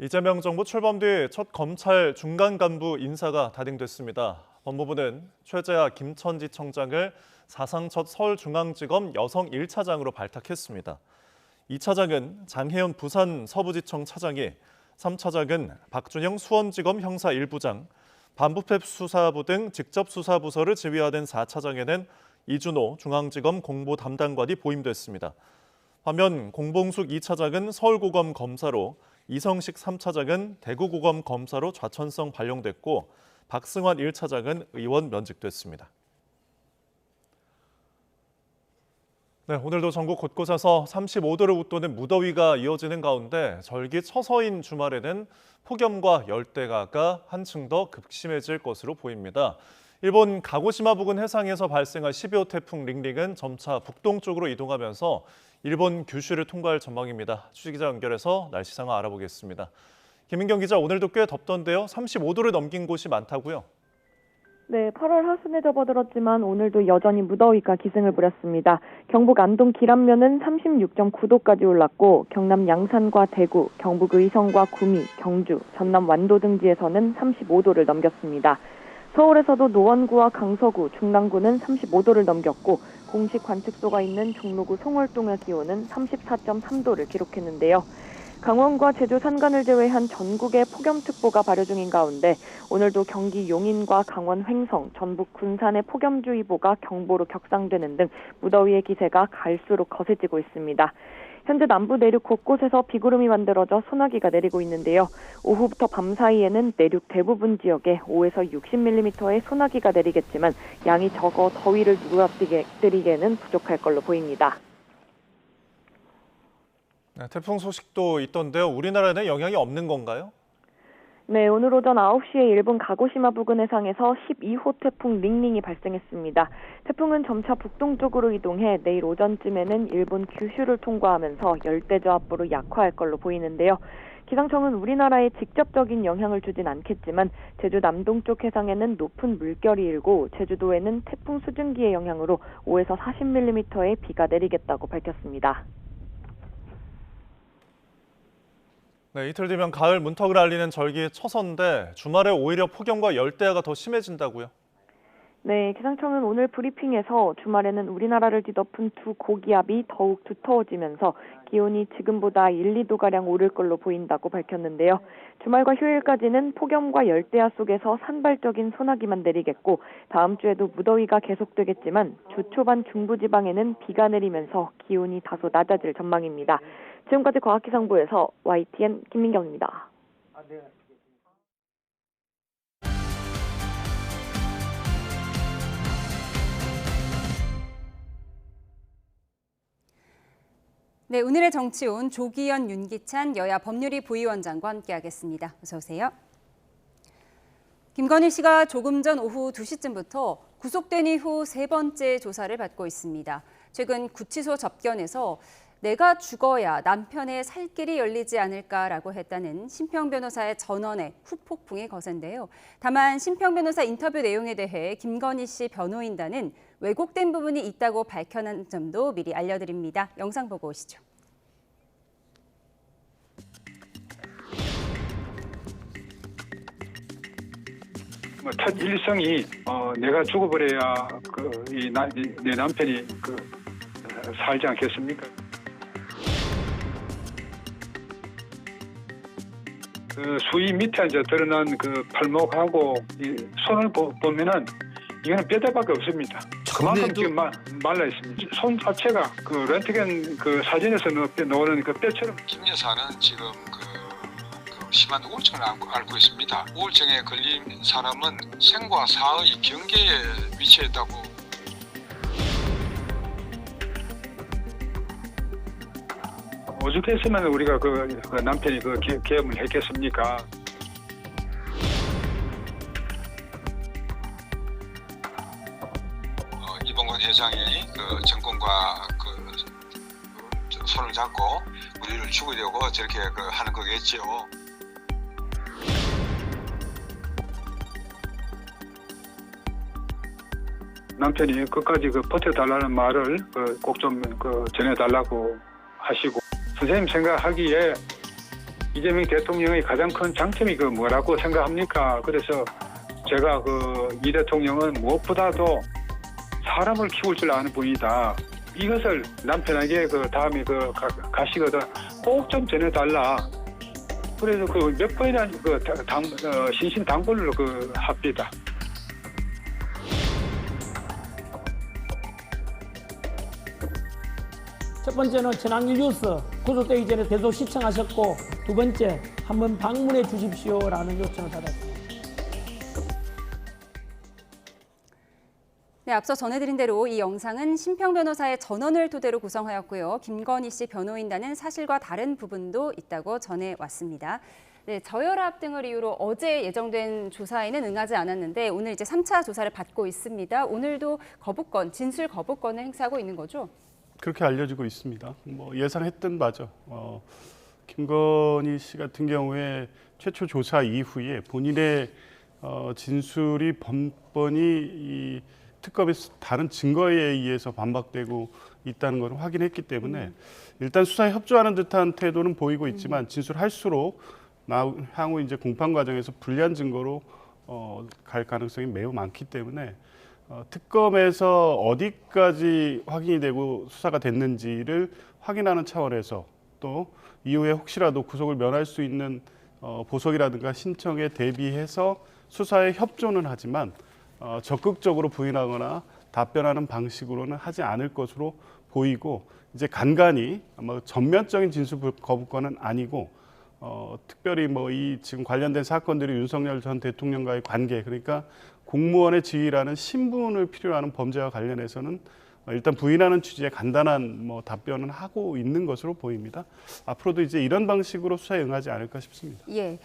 이재명 정부 출범 뒤 첫 검찰 중간 간부 인사가 단행됐습니다. 법무부는 최재하 김천지 청장을 사상 첫 서울중앙지검 여성 1차장으로 발탁했습니다. 2차장은 장혜연 부산 서부지청 차장이, 3차장은 박준영 수원지검 형사 1부장, 반부패 수사부 등 직접 수사부서를 지휘하는 4차장에는 이준호 중앙지검 공보 담당관이 보임됐습니다. 반면 공봉숙 2차장은 서울고검 검사로, 이성식 3차장은 대구고검 검사로 좌천성 발령됐고 박승환 1차장은 의원 면직됐습니다. 네, 오늘도 전국 곳곳에서 35도를 웃도는 무더위가 이어지는 가운데 절기 처서인 주말에는 폭염과 열대가가 한층 더 극심해질 것으로 보입니다. 일본 가고시마 부근 해상에서 발생한 12호 태풍 링링은 점차 북동쪽으로 이동하면서 일본 규슈를 통과할 전망입니다. 취재기자 연결해서 날씨 상황 알아보겠습니다. 김민경 기자, 오늘도 꽤 덥던데요. 35도를 넘긴 곳이 많다고요? 네, 8월 하순에 접어들었지만 오늘도 여전히 무더위가 기승을 부렸습니다. 경북 안동 기란면은 36.9도까지 올랐고 경남 양산과 대구, 경북 의성과 구미, 경주, 전남 완도 등지에서는 35도를 넘겼습니다. 서울에서도 노원구와 강서구, 중랑구는 35도를 넘겼고 공식 관측소가 있는 종로구 송월동의 기온은 34.3도를 기록했는데요. 강원과 제주 산간을 제외한 전국에 폭염특보가 발효 중인 가운데 오늘도 경기 용인과 강원 횡성, 전북 군산의 폭염주의보가 경보로 격상되는 등 무더위의 기세가 갈수록 거세지고 있습니다. 현재 남부 내륙 곳곳에서 비구름이 만들어져 소나기가 내리고 있는데요. 오후부터 밤 사이에는 내륙 대부분 지역에 5에서 60mm의 소나기가 내리겠지만 양이 적어 더위를 누그러뜨리기에는 부족할 걸로 보입니다. 네, 태풍 소식도 있던데요. 우리나라에는 영향이 없는 건가요? 네, 오늘 오전 9시에 일본 가고시마 부근 해상에서 12호 태풍 링링이 발생했습니다. 태풍은 점차 북동쪽으로 이동해 내일 오전쯤에는 일본 규슈를 통과하면서 열대저압부로 약화할 걸로 보이는데요. 기상청은 우리나라에 직접적인 영향을 주진 않겠지만 제주 남동쪽 해상에는 높은 물결이 일고 제주도에는 태풍 수증기의 영향으로 5에서 40mm의 비가 내리겠다고 밝혔습니다. 네, 이틀 뒤면 가을 문턱을 알리는 절기 처서인데 주말에 오히려 폭염과 열대야가 더 심해진다고요? 네, 기상청은 오늘 브리핑에서 주말에는 우리나라를 뒤덮은 두 고기압이 더욱 두터워지면서 기온이 지금보다 1, 2도가량 오를 걸로 보인다고 밝혔는데요. 주말과 휴일까지는 폭염과 열대야 속에서 산발적인 소나기만 내리겠고 다음 주에도 무더위가 계속되겠지만 주 초반 중부지방에는 비가 내리면서 기온이 다소 낮아질 전망입니다. 지금까지 과학기상부에서 YTN 김민경입니다. 네, 오늘의 정치온 조기현, 윤기찬 여야 법률위 부위원장과 함께하겠습니다. 어서 오세요. 김건희 씨가 조금 전 오후 2시쯤부터 구속된 이후 세 번째 조사를 받고 있습니다. 최근 구치소 접견에서 내가 죽어야 남편의 살 길이 열리지 않을까라고 했다는 심평 변호사의 전언에 후폭풍이 거센데요. 다만 심평 변호사 인터뷰 내용에 대해 김건희 씨 변호인단은 왜곡된 부분이 있다고 밝혀낸 점도 미리 알려드립니다. 영상 보고 오시죠. 첫 일성이 내가 죽어버려야 내 남편이 살지 않겠습니까? 수위 밑에 이제 드러난 팔목하고 이 손을 보면은 이거는 뼈대밖에 없습니다. 그만큼 지금 말라 있습니다. 손 자체가 렌트겐 사진에서 나오는 뼈처럼. 김 여사는 지금 심한 우울증을 앓고 있습니다. 우울증에 걸린 사람은 생과 사의 경계에 위치해 있다고. 오죽했으면 우리가 남편이 계엄을 했겠습니까? 이봉건 회장이 정권과 손을 잡고 우리를 죽이려고 저렇게 하는 거겠지요. 남편이 끝까지 버텨달라는 말을 꼭 좀 전해달라고 하시고, 선생님 생각하기에 이재명 대통령의 가장 큰 장점이 뭐라고 생각합니까? 그래서 제가 이 대통령은 무엇보다도 사람을 키울 줄 아는 분이다. 이것을 남편에게 다음에 가시거든 꼭 좀 전해달라. 그래서 몇 번이나 신신당부를 합니다. 첫 번째는 친환경 뉴스 구속되기 전에 계속 시청하셨고, 두 번째 한번 방문해 주십시오라는 요청을 받았습니다. 네, 앞서 전해드린 대로 이 영상은 심평 변호사의 전원을 토대로 구성하였고요. 김건희 씨 변호인단은 사실과 다른 부분도 있다고 전해왔습니다. 네, 저혈압 등을 이유로 어제 예정된 조사에는 응하지 않았는데 오늘 이제 3차 조사를 받고 있습니다. 오늘도 거부권, 진술 거부권을 행사하고 있는 거죠? 그렇게 알려지고 있습니다. 예상했던 바죠. 김건희 씨 같은 경우에 최초 조사 이후에 본인의 진술이 번번이 이 특검의 다른 증거에 의해서 반박되고 있다는 걸 확인했기 때문에 일단 수사에 협조하는 듯한 태도는 보이고 있지만 진술할수록 향후 이제 공판 과정에서 불리한 증거로 갈 가능성이 매우 많기 때문에 특검에서 어디까지 확인이 되고 수사가 됐는지를 확인하는 차원에서 또 이후에 혹시라도 구속을 면할 수 있는 보석이라든가 신청에 대비해서 수사에 협조는 하지만 적극적으로 부인하거나 답변하는 방식으로는 하지 않을 것으로 보이고, 이제 간간히 아마 전면적인 진술 거부권은 아니고 특별히 이 지금 관련된 사건들이 윤석열 전 대통령과의 관계, 그러니까 공무원의 지위라는 신분을 필요로 하는 범죄와 관련해서는 일단 부인하는 취지의 간단한 답변은 하고 있는 것으로 보입니다. 앞으로도 이제 이런 방식으로 수사에 응하지 않을까 싶습니다. 예,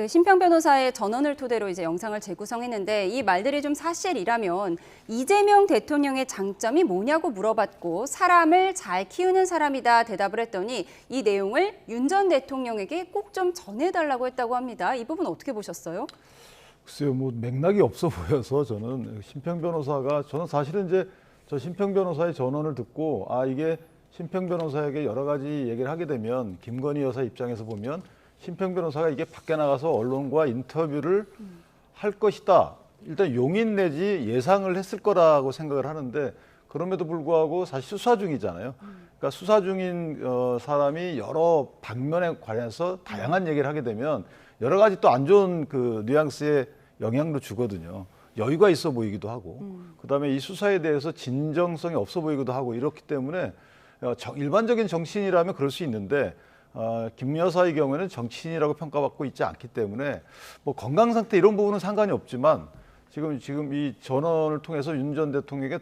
심평 변호사의 전원을 토대로 이제 영상을 재구성했는데 이 말들이 좀 사실이라면 이재명 대통령의 장점이 뭐냐고 물어봤고 사람을 잘 키우는 사람이다 대답을 했더니 이 내용을 윤 전 대통령에게 꼭 좀 전해달라고 했다고 합니다. 이 부분 어떻게 보셨어요? 글쎄요, 맥락이 없어 보여서 저는 심평 변호사가, 저는 사실은 이제 저 심평 변호사의 전원을 듣고 이게 심평 변호사에게 여러 가지 얘기를 하게 되면 김건희 여사 입장에서 보면 심평 변호사가 이게 밖에 나가서 언론과 인터뷰를 할 것이다. 일단 용인 내지 예상을 했을 거라고 생각을 하는데 그럼에도 불구하고 사실 수사 중이잖아요. 그러니까 수사 중인 사람이 여러 방면에 관해서 다양한 얘기를 하게 되면 여러 가지 또 안 좋은 뉘앙스의 영향도 주거든요. 여유가 있어 보이기도 하고 그다음에 이 수사에 대해서 진정성이 없어 보이기도 하고 이렇기 때문에 일반적인 정치인이라면 그럴 수 있는데 김 여사의 경우에는 정치인이라고 평가받고 있지 않기 때문에 건강 상태 이런 부분은 상관이 없지만 지금 이 전원을 통해서 윤 전 대통령에게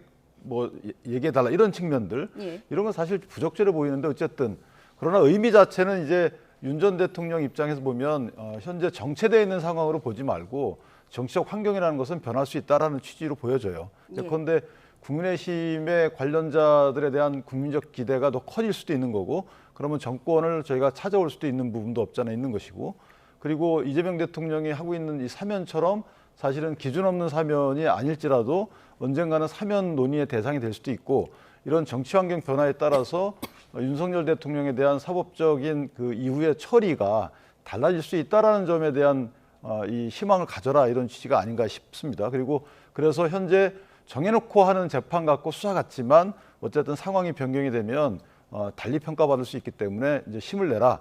얘기해달라 이런 측면들 이런 건 사실 부적절해 보이는데 어쨌든 그러나 의미 자체는 이제 윤 전 대통령 입장에서 보면 현재 정체되어 있는 상황으로 보지 말고 정치적 환경이라는 것은 변할 수 있다라는 취지로 보여져요. 그런데 국민의힘의 관련자들에 대한 국민적 기대가 더 커질 수도 있는 거고 그러면 정권을 저희가 찾아올 수도 있는 부분도 없지 않아 있는 것이고 그리고 이재명 대통령이 하고 있는 이 사면처럼 사실은 기준 없는 사면이 아닐지라도 언젠가는 사면 논의의 대상이 될 수도 있고 이런 정치 환경 변화에 따라서 윤석열 대통령에 대한 사법적인 이후의 처리가 달라질 수 있다라는 점에 대한 이 희망을 가져라 이런 취지가 아닌가 싶습니다. 그리고 그래서 현재 정해놓고 하는 재판 같고 수사 같지만 어쨌든 상황이 변경이 되면 달리 평가받을 수 있기 때문에 이제 힘을 내라,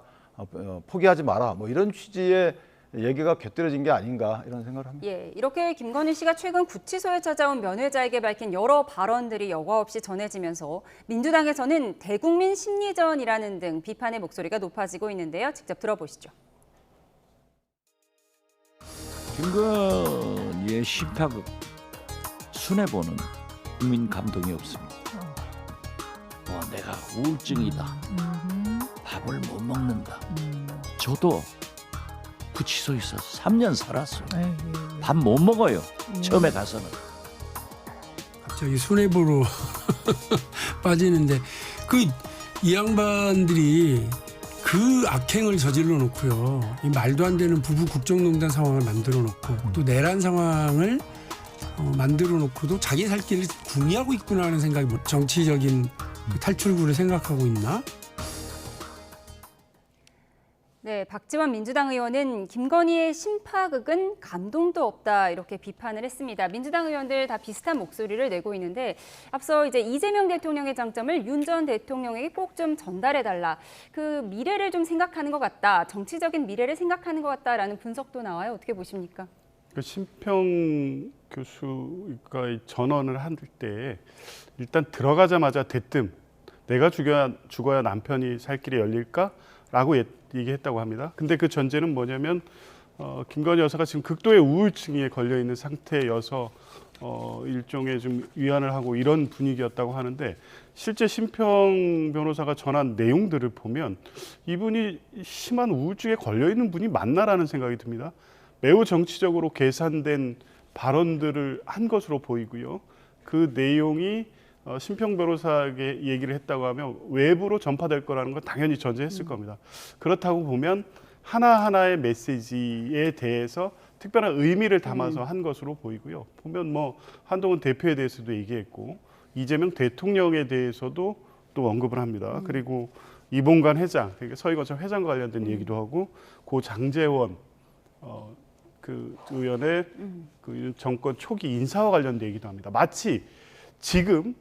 포기하지 마라 이런 취지의 얘기가 곁들여진 게 아닌가 이런 생각을 합니다. 예, 이렇게 김건희 씨가 최근 구치소에 찾아온 면회자에게 밝힌 여러 발언들이 여과 없이 전해지면서 민주당에서는 대국민 심리전이라는 등 비판의 목소리가 높아지고 있는데요. 직접 들어보시죠. 김건희의 심파극 순해보는 국민 감동이 없습니다. 내가 우울증이다. 밥을 못 먹는다. 저도 구치소에서 3년 살았어요. 밥 못 먹어요. 처음에 가서는. 갑자기 수뇌부로 빠지는데 이 양반들이 그 악행을 저질러 놓고요. 이 말도 안 되는 부부 국정농단 상황을 만들어 놓고 또 내란 상황을 만들어 놓고도 자기 살 길을 궁리하고 있구나 하는 생각이 정치적인 그 탈출구를 생각하고 있나? 네, 박지원 민주당 의원은 김건희의 심파극은 감동도 없다 이렇게 비판을 했습니다. 민주당 의원들 다 비슷한 목소리를 내고 있는데 앞서 이제 이재명 대통령의 장점을 윤 전 대통령에게 꼭 좀 전달해달라. 그 미래를 좀 생각하는 것 같다. 정치적인 미래를 생각하는 것 같다라는 분석도 나와요. 어떻게 보십니까? 그 심평 교수가 이 전언을 할 때 일단 들어가자마자 대뜸 내가 죽어야 남편이 살 길이 열릴까라고 얘기했다고 합니다. 근데 그 전제는 뭐냐면 김건희 여사가 지금 극도의 우울증에 걸려 있는 상태여서 일종의 좀 위안을 하고 이런 분위기였다고 하는데 실제 심평 변호사가 전한 내용들을 보면 이분이 심한 우울증에 걸려 있는 분이 맞나라는 생각이 듭니다. 매우 정치적으로 계산된 발언들을 한 것으로 보이고요. 그 내용이 심평 변호사에게 얘기를 했다고 하면 외부로 전파될 거라는 건 당연히 전제했을 겁니다. 그렇다고 보면 하나하나의 메시지에 대해서 특별한 의미를 담아서 한 것으로 보이고요. 보면 뭐 한동훈 대표에 대해서도 얘기했고 이재명 대통령에 대해서도 또 언급을 합니다. 그리고 이봉관 회장, 그러니까 서희건설 회장과 관련된 얘기도 하고 고 장제원 그 의원의 그 정권 초기 인사와 관련된 얘기도 합니다. 마치 지금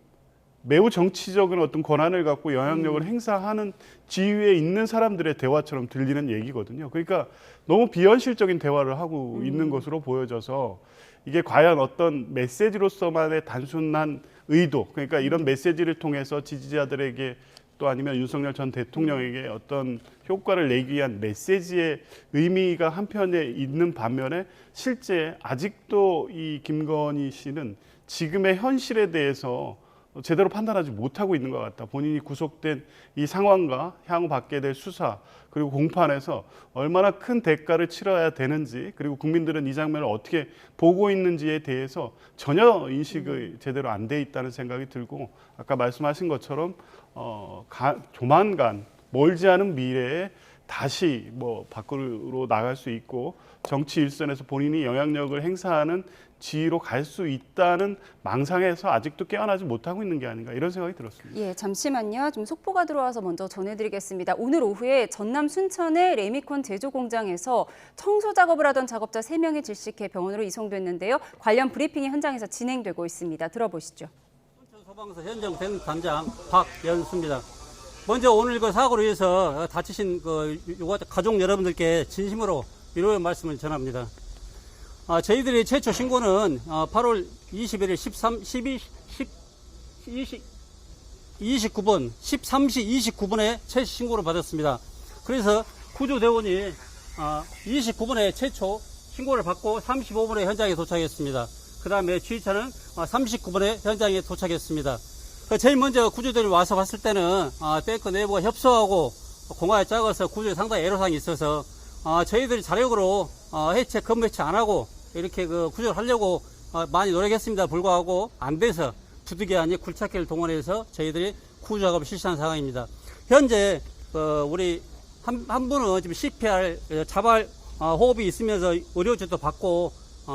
매우 정치적인 어떤 권한을 갖고 영향력을 행사하는 지위에 있는 사람들의 대화처럼 들리는 얘기거든요. 그러니까 너무 비현실적인 대화를 하고 있는 것으로 보여져서 이게 과연 어떤 메시지로서만의 단순한 의도, 그러니까 이런 메시지를 통해서 지지자들에게 또 아니면 윤석열 전 대통령에게 어떤 효과를 내기 위한 메시지의 의미가 한편에 있는 반면에 실제 아직도 이 김건희 씨는 지금의 현실에 대해서 제대로 판단하지 못하고 있는 것 같다. 본인이 구속된 이 상황과 향후 받게 될 수사 그리고 공판에서 얼마나 큰 대가를 치러야 되는지 그리고 국민들은 이 장면을 어떻게 보고 있는지에 대해서 전혀 인식이 제대로 안 돼 있다는 생각이 들고 아까 말씀하신 것처럼 조만간 멀지 않은 미래에 다시 뭐 밖으로 나갈 수 있고 정치 일선에서 본인이 영향력을 행사하는 지위로 갈 수 있다는 망상에서 아직도 깨어나지 못하고 있는 게 아닌가 이런 생각이 들었습니다. 예, 잠시만요. 좀 속보가 들어와서 먼저 전해드리겠습니다. 오늘 오후에 전남 순천의 레미콘 제조 공장에서 청소 작업을 하던 작업자 3명이 질식해 병원으로 이송됐는데요. 관련 브리핑이 현장에서 진행되고 있습니다. 들어보시죠. 순천 소방서 현장 담당 박연수입니다. 먼저 오늘 그 사고로 인해서 다치신 그 가족 여러분들께 진심으로 위로의 말씀을 전합니다. 저희들의 최초 신고는 8월 21일 13시 29분에 최초 신고를 받았습니다. 그래서 구조대원이 29분에 최초 신고를 받고 35분에 현장에 도착했습니다. 그 다음에 지휘차는 39분에 현장에 도착했습니다. 제일 먼저 구조대원이 와서 봤을 때는 탱크 내부가 협소하고 공화에 작아서 구조에 상당히 애로사항이 있어서 저희들이 자력으로 해체, 검해체 안 하고 이렇게 그 구조를 하려고 많이 노력했습니다. 불구하고 안 돼서 부득이 아닌 굴착기를 동원해서 저희들이 구조 작업을 실시한 상황입니다. 현재 우리 한 분은 지금 CPR 자발 호흡이 있으면서 의료조도 받고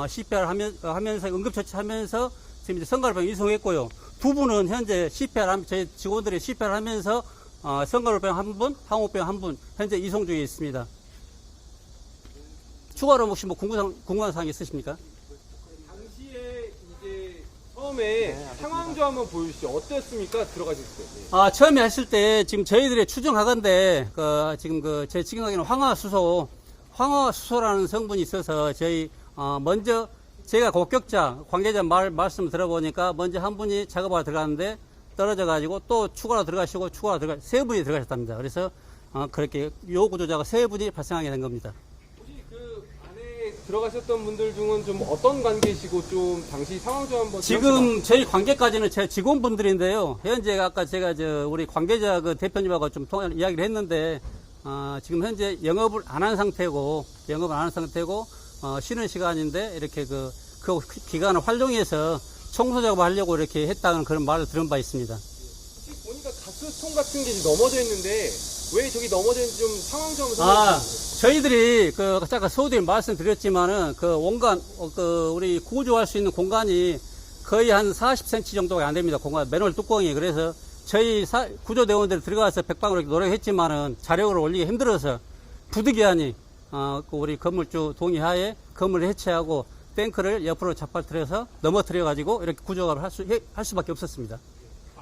CPR 하면서 응급처치하면서 지금 이제 성가로병 이송했고요. 두 분은 현재 CPR 저희 직원들이 CPR 하면서 성가로병 한 분, 항우병 한 분 현재 이송 중에 있습니다. 추가로 혹시 뭐 궁금한 사항 있으십니까? 당시에 이제 처음에 상황 좀 한번 보여주시죠. 어땠습니까? 들어가실 때. 처음에 했을 때 지금 저희들의 추정하건대 지금 제 지경하기는 황화수소라는 성분이 있어서 저희 먼저 제가 고격자 관계자 말씀 들어보니까 먼저 한 분이 작업하러 들어갔는데 떨어져 가지고 또 추가로 들어가시고 세 분이 들어가셨답니다. 그래서 그렇게 요 구조자가 3분이 발생하게 된 겁니다. 들어가셨던 분들 중은 좀 어떤 관계시고 좀 당시 상황 좀 한번 지금 저희 관계까지는 제 직원분들인데요. 현재 아까 제가 우리 관계자 그 대표님하고 좀 이야기를 했는데 지금 현재 영업을 안 한 상태고 쉬는 시간인데 이렇게 그 기간을 활용해서 청소 작업을 하려고 이렇게 했다는 그런 말을 들은 바 있습니다. 혹시 보니까 가스통 같은 게 넘어져 있는데 왜 저기 넘어져 있는지 좀 상황 좀 설명해 주세요. 저희들이 잠깐 서두에 말씀드렸지만은 원간 우리 구조할 수 있는 공간이 거의 한 40cm 정도가 안 됩니다. 공간 맨홀 뚜껑이. 그래서 저희 구조대원들이 들어가서 백방으로 노력했지만은 자력을 올리기 힘들어서 부득이하니 우리 건물주 동의하에 건물을 해체하고 탱크를 옆으로 잡아들여서 넘어뜨려 가지고 이렇게 구조를 할 수밖에 없었습니다.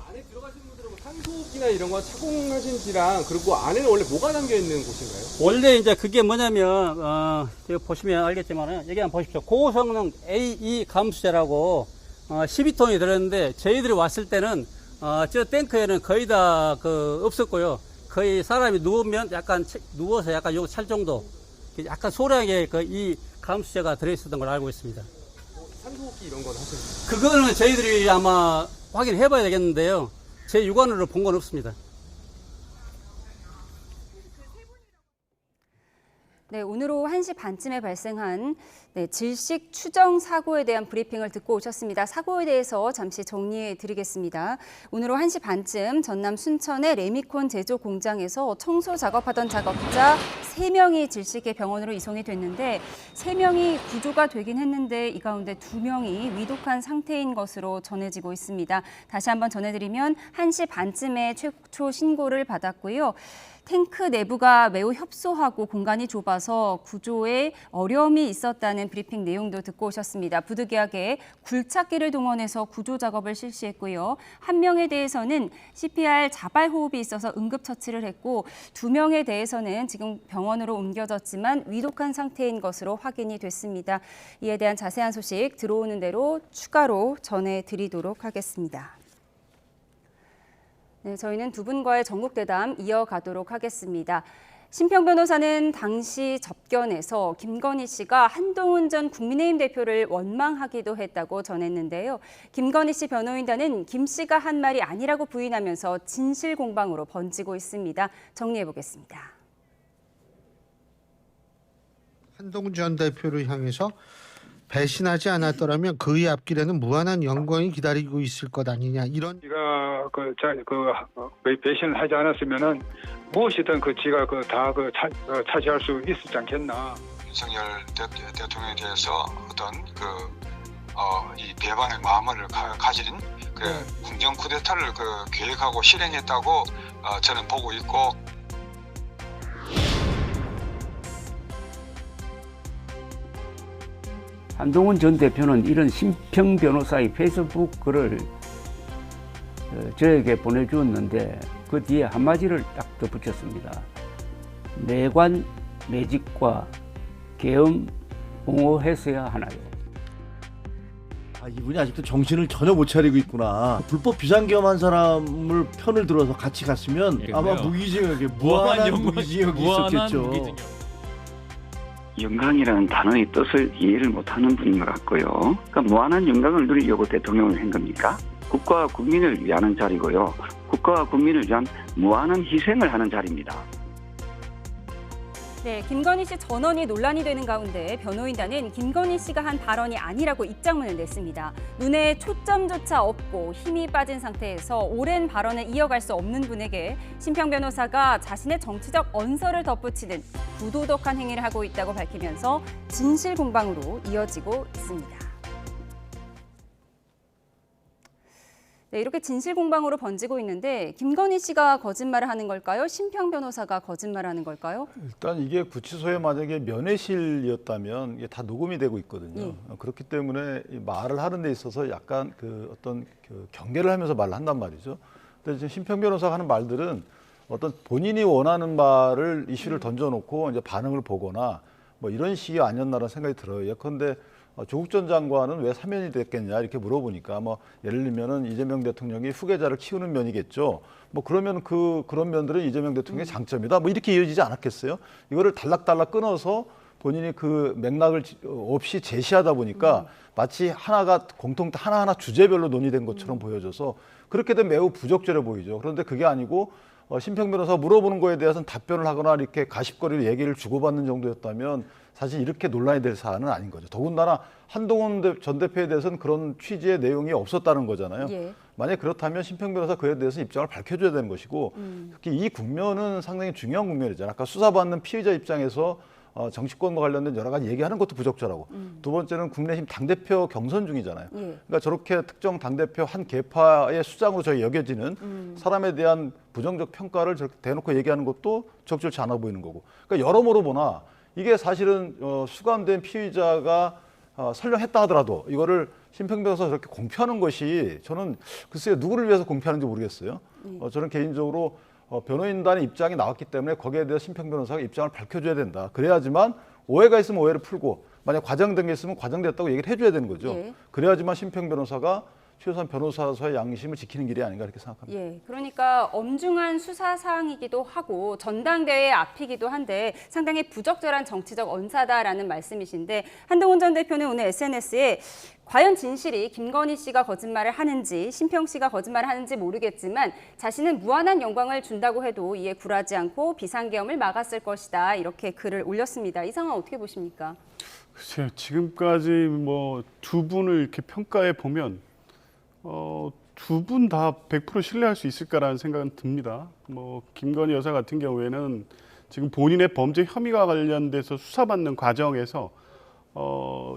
안에 들어가신 분들은 뭐 산소호흡기나 이런 거 착용하신지랑 그리고 안에는 원래 뭐가 담겨 있는 곳인가요? 원래 이제 그게 뭐냐면 여기 보시면 알겠지만은 여기 한번 보십시오. 고성능 AE 감수제라고 12톤이 들었는데 저희들이 왔을 때는 저 탱크에는 거의 다 없었고요. 거의 사람이 누우면 약간 누워서 약간 요 찰 정도 약간 소량의 이 감수제가 들어있었던 걸 알고 있습니다. 산소호흡기 이런 건 하셨나요? 그거는 저희들이 아마 확인해 봐야 되겠는데요. 제 육안으로 본 건 없습니다. 네, 오늘 오후 1시 반쯤에 발생한 질식 추정 사고에 대한 브리핑을 듣고 오셨습니다. 사고에 대해서 잠시 정리해 드리겠습니다. 오늘 오후 1시 반쯤 전남 순천의 레미콘 제조 공장에서 청소 작업하던 작업자 3명이 질식해 병원으로 이송이 됐는데 3명이 구조가 되긴 했는데 이 가운데 2명이 위독한 상태인 것으로 전해지고 있습니다. 다시 한번 전해드리면 1시 반쯤에 최초 신고를 받았고요. 탱크 내부가 매우 협소하고 공간이 좁아서 구조에 어려움이 있었다는 브리핑 내용도 듣고 오셨습니다. 부득이하게 굴착기를 동원해서 구조 작업을 실시했고요. 1명에 대해서는 CPR 자발 호흡이 있어서 응급처치를 했고 2명에 대해서는 지금 병원으로 옮겨졌지만 위독한 상태인 것으로 확인이 됐습니다. 이에 대한 자세한 소식 들어오는 대로 추가로 전해드리도록 하겠습니다. 네, 저희는 두 분과의 전국 대담 이어가도록 하겠습니다. 심평 변호사는 당시 접견에서 김건희 씨가 한동훈 전 국민의힘 대표를 원망하기도 했다고 전했는데요. 김건희 씨 변호인단은 김 씨가 한 말이 아니라고 부인하면서 진실 공방으로 번지고 있습니다. 정리해 보겠습니다. 한동훈 전 대표를 향해서 배신하지 않았더라면 그의 앞길에는 무한한 영광이 기다리고 있을 것 아니냐 이런. 지가 배신을 하지 않았으면은 무엇이든 지가 다 차지할 수 있었지 않겠나. 윤석열 대통령에 대해서 어떤 이 배반의 마음을 가진 궁정 쿠데타를 계획하고 실행했다고 저는 보고 있고. 한동훈 전 대표는 이런 심평 변호사의 페이스북 글을 저에게 보내주었는데 그 뒤에 한마디를 딱 덧붙였습니다. 내관 매직과 계엄 옹호했어야 하나요? 이분이 아직도 정신을 전혀 못 차리고 있구나. 불법 비상계엄한 사람을 편을 들어서 같이 갔으면 아마 무기징역에 무한한 무기징역이 있었겠죠. 영광이라는 단어의 뜻을 이해를 못하는 분인 것 같고요. 그러니까 무한한 영광을 누리려고 대통령을 한 겁니까? 국가와 국민을 위하는 자리고요. 국가와 국민을 위한 무한한 희생을 하는 자리입니다. 네, 김건희 씨 전원이 논란이 되는 가운데 변호인단은 김건희 씨가 한 발언이 아니라고 입장문을 냈습니다. 눈에 초점조차 없고 힘이 빠진 상태에서 오랜 발언을 이어갈 수 없는 분에게 심평 변호사가 자신의 정치적 언서를 덧붙이는 부도덕한 행위를 하고 있다고 밝히면서 진실 공방으로 이어지고 있습니다. 네, 이렇게 진실 공방으로 번지고 있는데 김건희 씨가 거짓말을 하는 걸까요? 심평 변호사가 거짓말을 하는 걸까요? 일단 이게 구치소에 만약에 면회실이었다면 이게 다 녹음이 되고 있거든요. 그렇기 때문에 말을 하는 데 있어서 약간 어떤 경계를 하면서 말을 한단 말이죠. 근데 지금 심평 변호사가 하는 말들은 어떤 본인이 원하는 말을 이슈를 던져놓고 이제 반응을 보거나 뭐 이런 식이 아니었나라는 생각이 들어요. 예컨대 조국 전 장관은 왜 사면이 됐겠냐 이렇게 물어보니까 뭐 예를 들면은 이재명 대통령이 후계자를 키우는 면이겠죠. 뭐 그러면 그런 면들은 이재명 대통령의 장점이다. 뭐 이렇게 이어지지 않았겠어요? 이거를 달락달락 끊어서 본인이 그 맥락을 없이 제시하다 보니까 마치 하나가 하나하나 주제별로 논의된 것처럼 보여져서 그렇게 되면 매우 부적절해 보이죠. 그런데 그게 아니고 심평 변호사가 물어보는 거에 대해서는 답변을 하거나 이렇게 가십거리로 얘기를 주고받는 정도였다면 사실 이렇게 논란이 될 사안은 아닌 거죠. 더군다나 한동훈 전 대표에 대해서는 그런 취지의 내용이 없었다는 거잖아요. 예. 만약 그렇다면 심평 변호사 그에 대해서 입장을 밝혀줘야 되는 것이고 특히 이 국면은 상당히 중요한 국면이잖아요. 아까 수사받는 피의자 입장에서 정치권과 관련된 여러 가지 얘기하는 것도 부적절하고 두 번째는 국내심 당대표 경선 중이잖아요. 예. 그러니까 저렇게 특정 당대표 한 계파의 수장으로 저희 여겨지는 사람에 대한 부정적 평가를 저렇게 대놓고 얘기하는 것도 적절치 않아 보이는 거고. 그러니까 여러모로 보나 이게 사실은 수감된 피의자가 설령했다 하더라도 이거를 심평 변호사 저렇게 공표하는 것이 저는 글쎄요 누구를 위해서 공표하는지 모르겠어요. 저는 개인적으로 변호인단의 입장이 나왔기 때문에 거기에 대해서 심평 변호사가 입장을 밝혀줘야 된다. 그래야지만 오해가 있으면 오해를 풀고 만약 과장된 게 있으면 과장됐다고 얘기를 해줘야 되는 거죠. 예. 그래야지만 심평 변호사가 최소한 변호사로서의 양심을 지키는 길이 아닌가 이렇게 생각합니다. 예, 그러니까 엄중한 수사 사항이기도 하고 전당대회 앞이기도 한데 상당히 부적절한 정치적 언사다라는 말씀이신데 한동훈 전 대표는 오늘 SNS에 과연 진실이 김건희 씨가 거짓말을 하는지 심평 씨가 거짓말을 하는지 모르겠지만 자신은 무한한 영광을 준다고 해도 이에 굴하지 않고 비상계엄을 막았을 것이다 이렇게 글을 올렸습니다. 이 상황 어떻게 보십니까? 글쎄요, 지금까지 뭐 두 분을 이렇게 평가해 보면 두 분 다 100% 신뢰할 수 있을까라는 생각은 듭니다. 뭐 김건희 여사 같은 경우에는 지금 본인의 범죄 혐의와 관련돼서 수사받는 과정에서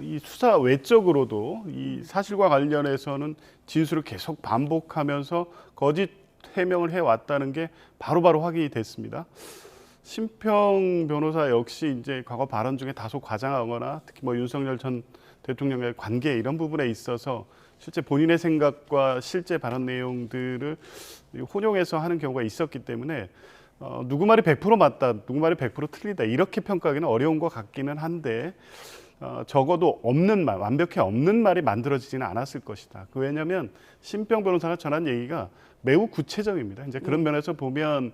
이 수사 외적으로도 이 사실과 관련해서는 진술을 계속 반복하면서 거짓 해명을 해왔다는 게 바로바로 확인이 됐습니다. 심평 변호사 역시 이제 과거 발언 중에 다소 과장하거나 특히 뭐 윤석열 전 대통령의 관계 이런 부분에 있어서 실제 본인의 생각과 실제 발언 내용들을 혼용해서 하는 경우가 있었기 때문에 누구 말이 100% 맞다, 누구 말이 100% 틀리다 이렇게 평가하기는 어려운 것 같기는 한데 적어도 없는 말, 완벽히 없는 말이 만들어지지는 않았을 것이다. 왜냐하면 심평 변호사가 전한 얘기가 매우 구체적입니다. 이제 그런 면에서 보면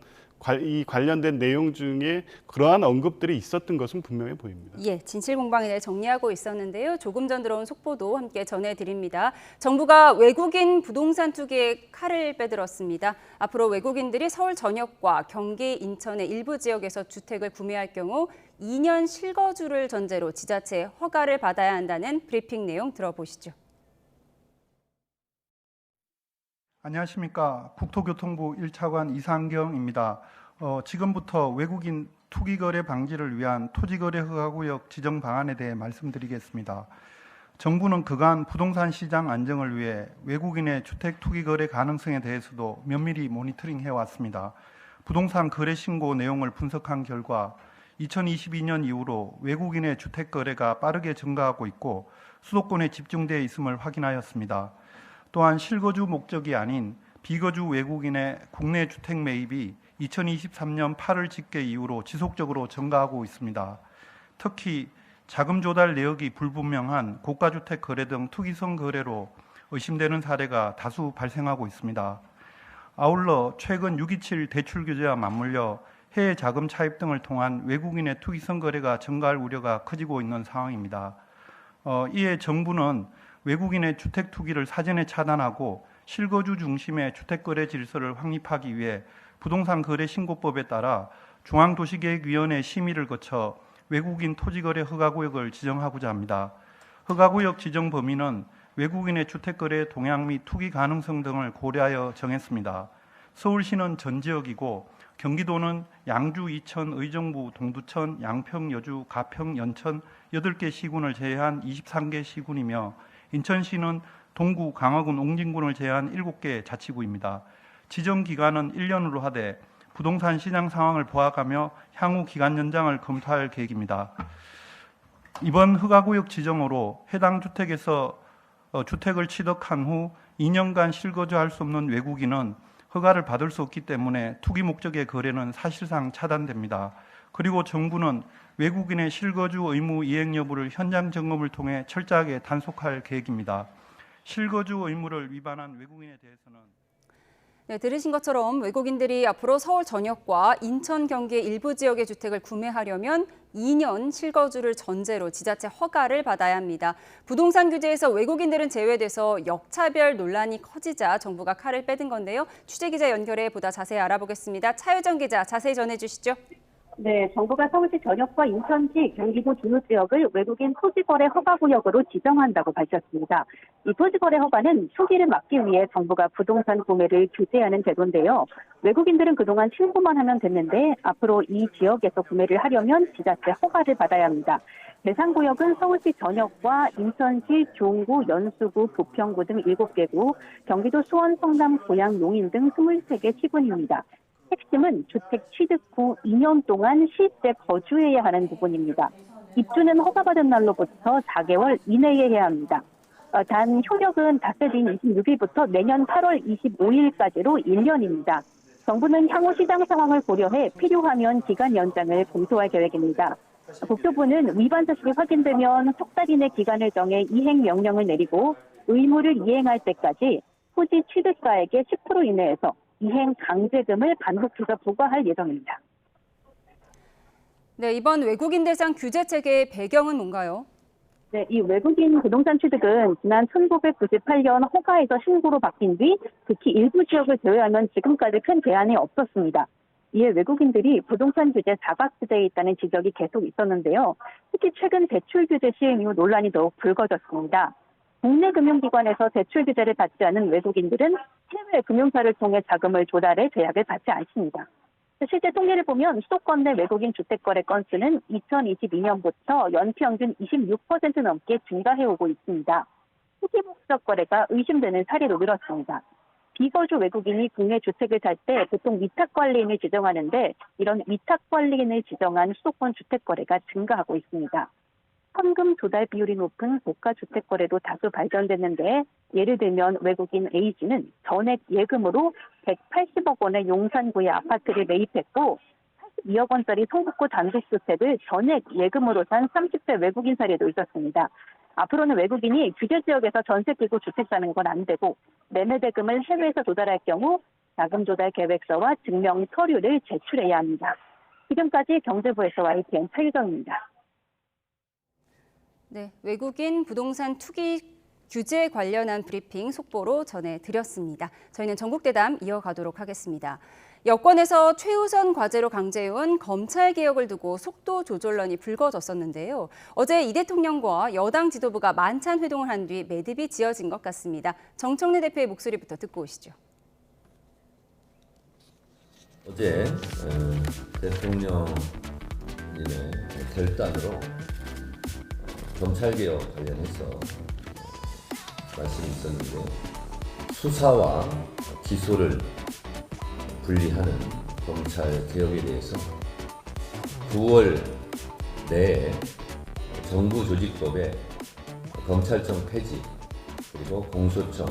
이 관련된 내용 중에 그러한 언급들이 있었던 것은 분명해 보입니다. 예, 진실 공방에 대해 정리하고 있었는데요. 조금 전 들어온 속보도 함께 전해드립니다. 정부가 외국인 부동산 투기에 칼을 빼들었습니다. 앞으로 외국인들이 서울 전역과 경기, 인천의 일부 지역에서 주택을 구매할 경우 2년 실거주를 전제로 지자체의 허가를 받아야 한다는 브리핑 내용 들어보시죠. 안녕하십니까. 국토교통부 1차관 이상경입니다. 지금부터 외국인 투기거래 방지를 위한 토지거래 허가구역 지정 방안에 대해 말씀드리겠습니다. 정부는 그간 부동산 시장 안정을 위해 외국인의 주택 투기거래 가능성에 대해서도 면밀히 모니터링해 왔습니다. 부동산 거래 신고 내용을 분석한 결과 2022년 이후로 외국인의 주택 거래가 빠르게 증가하고 있고 수도권에 집중되어 있음을 확인하였습니다. 또한 실거주 목적이 아닌 비거주 외국인의 국내 주택 매입이 2023년 8월 집계 이후로 지속적으로 증가하고 있습니다. 특히 자금 조달 내역이 불분명한 고가주택 거래 등 투기성 거래로 의심되는 사례가 다수 발생하고 있습니다. 아울러 최근 6.27 대출 규제와 맞물려 해외 자금 차입 등을 통한 외국인의 투기성 거래가 증가할 우려가 커지고 있는 상황입니다. 이에 정부는 외국인의 주택 투기를 사전에 차단하고 실거주 중심의 주택 거래 질서를 확립하기 위해 부동산 거래 신고법에 따라 중앙도시계획위원회 심의를 거쳐 외국인 토지거래 허가구역을 지정하고자 합니다. 허가구역 지정 범위는 외국인의 주택 거래 동향 및 투기 가능성 등을 고려하여 정했습니다. 서울시는 전 지역이고 경기도는 양주, 이천, 의정부, 동두천, 양평, 여주, 가평, 연천 8개 시군을 제외한 23개 시군이며 인천시는 동구, 강화군, 옹진군을 제외한 7개 자치구입니다. 지정 기간은 1년으로 하되 부동산 시장 상황을 보아가며 향후 기간 연장을 검토할 계획입니다. 이번 허가구역 지정으로 해당 주택에서 주택을 취득한 후 2년간 실거주할 수 없는 외국인은 허가를 받을 수 없기 때문에 투기 목적의 거래는 사실상 차단됩니다. 그리고 정부는 외국인의 실거주 의무 이행 여부를 현장 점검을 통해 철저하게 단속할 계획입니다. 실거주 의무를 위반한 외국인에 대해서는 네, 들으신 것처럼 외국인들이 앞으로 서울 전역과 인천, 경기의 일부 지역의 주택을 구매하려면 2년 실거주를 전제로 지자체 허가를 받아야 합니다. 부동산 규제에서 외국인들은 제외돼서 역차별 논란이 커지자 정부가 칼을 빼든 건데요. 취재기자 연결해 보다 자세히 알아보겠습니다. 차유정 기자, 자세히 전해주시죠. 네, 정부가 서울시 전역과 인천시, 경기도 주요 지역을 외국인 토지거래 허가구역으로 지정한다고 밝혔습니다. 이 토지거래 허가는 초기를 막기 위해 정부가 부동산 구매를 규제하는 제도인데요. 외국인들은 그동안 신고만 하면 됐는데 앞으로 이 지역에서 구매를 하려면 지자체 허가를 받아야 합니다. 대상 구역은 서울시 전역과 인천시, 종구, 연수구, 부평구 등 7개구, 경기도 수원, 성남, 고양, 용인 등 23개 시군입니다. 핵심은 주택 취득 후 2년 동안 시세 거주해야 하는 부분입니다. 입주는 허가받은 날로부터 4개월 이내에 해야 합니다. 단 효력은 닷새 뒤인 26일부터 내년 8월 25일까지로 1년입니다. 정부는 향후 시장 상황을 고려해 필요하면 기간 연장을 검토할 계획입니다. 국토부는 위반 사실이 확인되면 석 달 이내 기간을 정해 이행 명령을 내리고 의무를 이행할 때까지 토지 취득가액의 10% 이내에서 이행 강제금을 반복해서 부과할 예정입니다. 네, 이번 외국인 대상 규제 체계의 배경은 뭔가요? 네, 이 외국인 부동산 취득은 지난 1998년 허가에서 신고로 바뀐 뒤 특히 일부 지역을 제외하면 지금까지 큰 제한이 없었습니다. 이에 외국인들이 부동산 규제 사각지대에 있다는 지적이 계속 있었는데요. 특히 최근 대출 규제 시행 이후 논란이 더욱 불거졌습니다. 국내 금융기관에서 대출 규제를 받지 않은 외국인들은 해외 금융사를 통해 자금을 조달해 제약을 받지 않습니다. 실제 통계를 보면 수도권 내 외국인 주택거래 건수는 2022년부터 연평균 26% 넘게 증가해오고 있습니다. 투기 목적 거래가 의심되는 사례도 늘었습니다. 비거주 외국인이 국내 주택을 살 때 보통 위탁관리인을 지정하는데 이런 위탁관리인을 지정한 수도권 주택거래가 증가하고 있습니다. 현금 조달 비율이 높은 고가 주택 거래도 다수 발견됐는데 예를 들면 외국인 A씨는 전액 예금으로 180억 원의 용산구의 아파트를 매입했고 82억 원짜리 성북구 단독주택을 전액 예금으로 산 30대 외국인 사례도 있었습니다. 앞으로는 외국인이 규제 지역에서 전세 끼고 주택 사는 건 안 되고 매매 대금을 해외에서 조달할 경우 자금 조달 계획서와 증명 서류를 제출해야 합니다. 지금까지 경제부에서 YTN 차유정입니다. 네, 외국인 부동산 투기 규제 관련한 브리핑 속보로 전해드렸습니다. 저희는 전국대담 이어가도록 하겠습니다. 여권에서 최우선 과제로 강제해온 검찰개혁을 두고 속도 조절론이 불거졌었는데요. 어제 이 대통령과 여당 지도부가 만찬 회동을 한 뒤 매듭이 지어진 것 같습니다. 정청래 대표의 목소리부터 듣고 오시죠. 어제 대통령님의 결단으로 검찰개혁 관련해서 말씀이 있었는데 수사와 기소를 분리하는 검찰개혁에 대해서 9월 내에 정부조직법에 검찰청 폐지 그리고 공소청,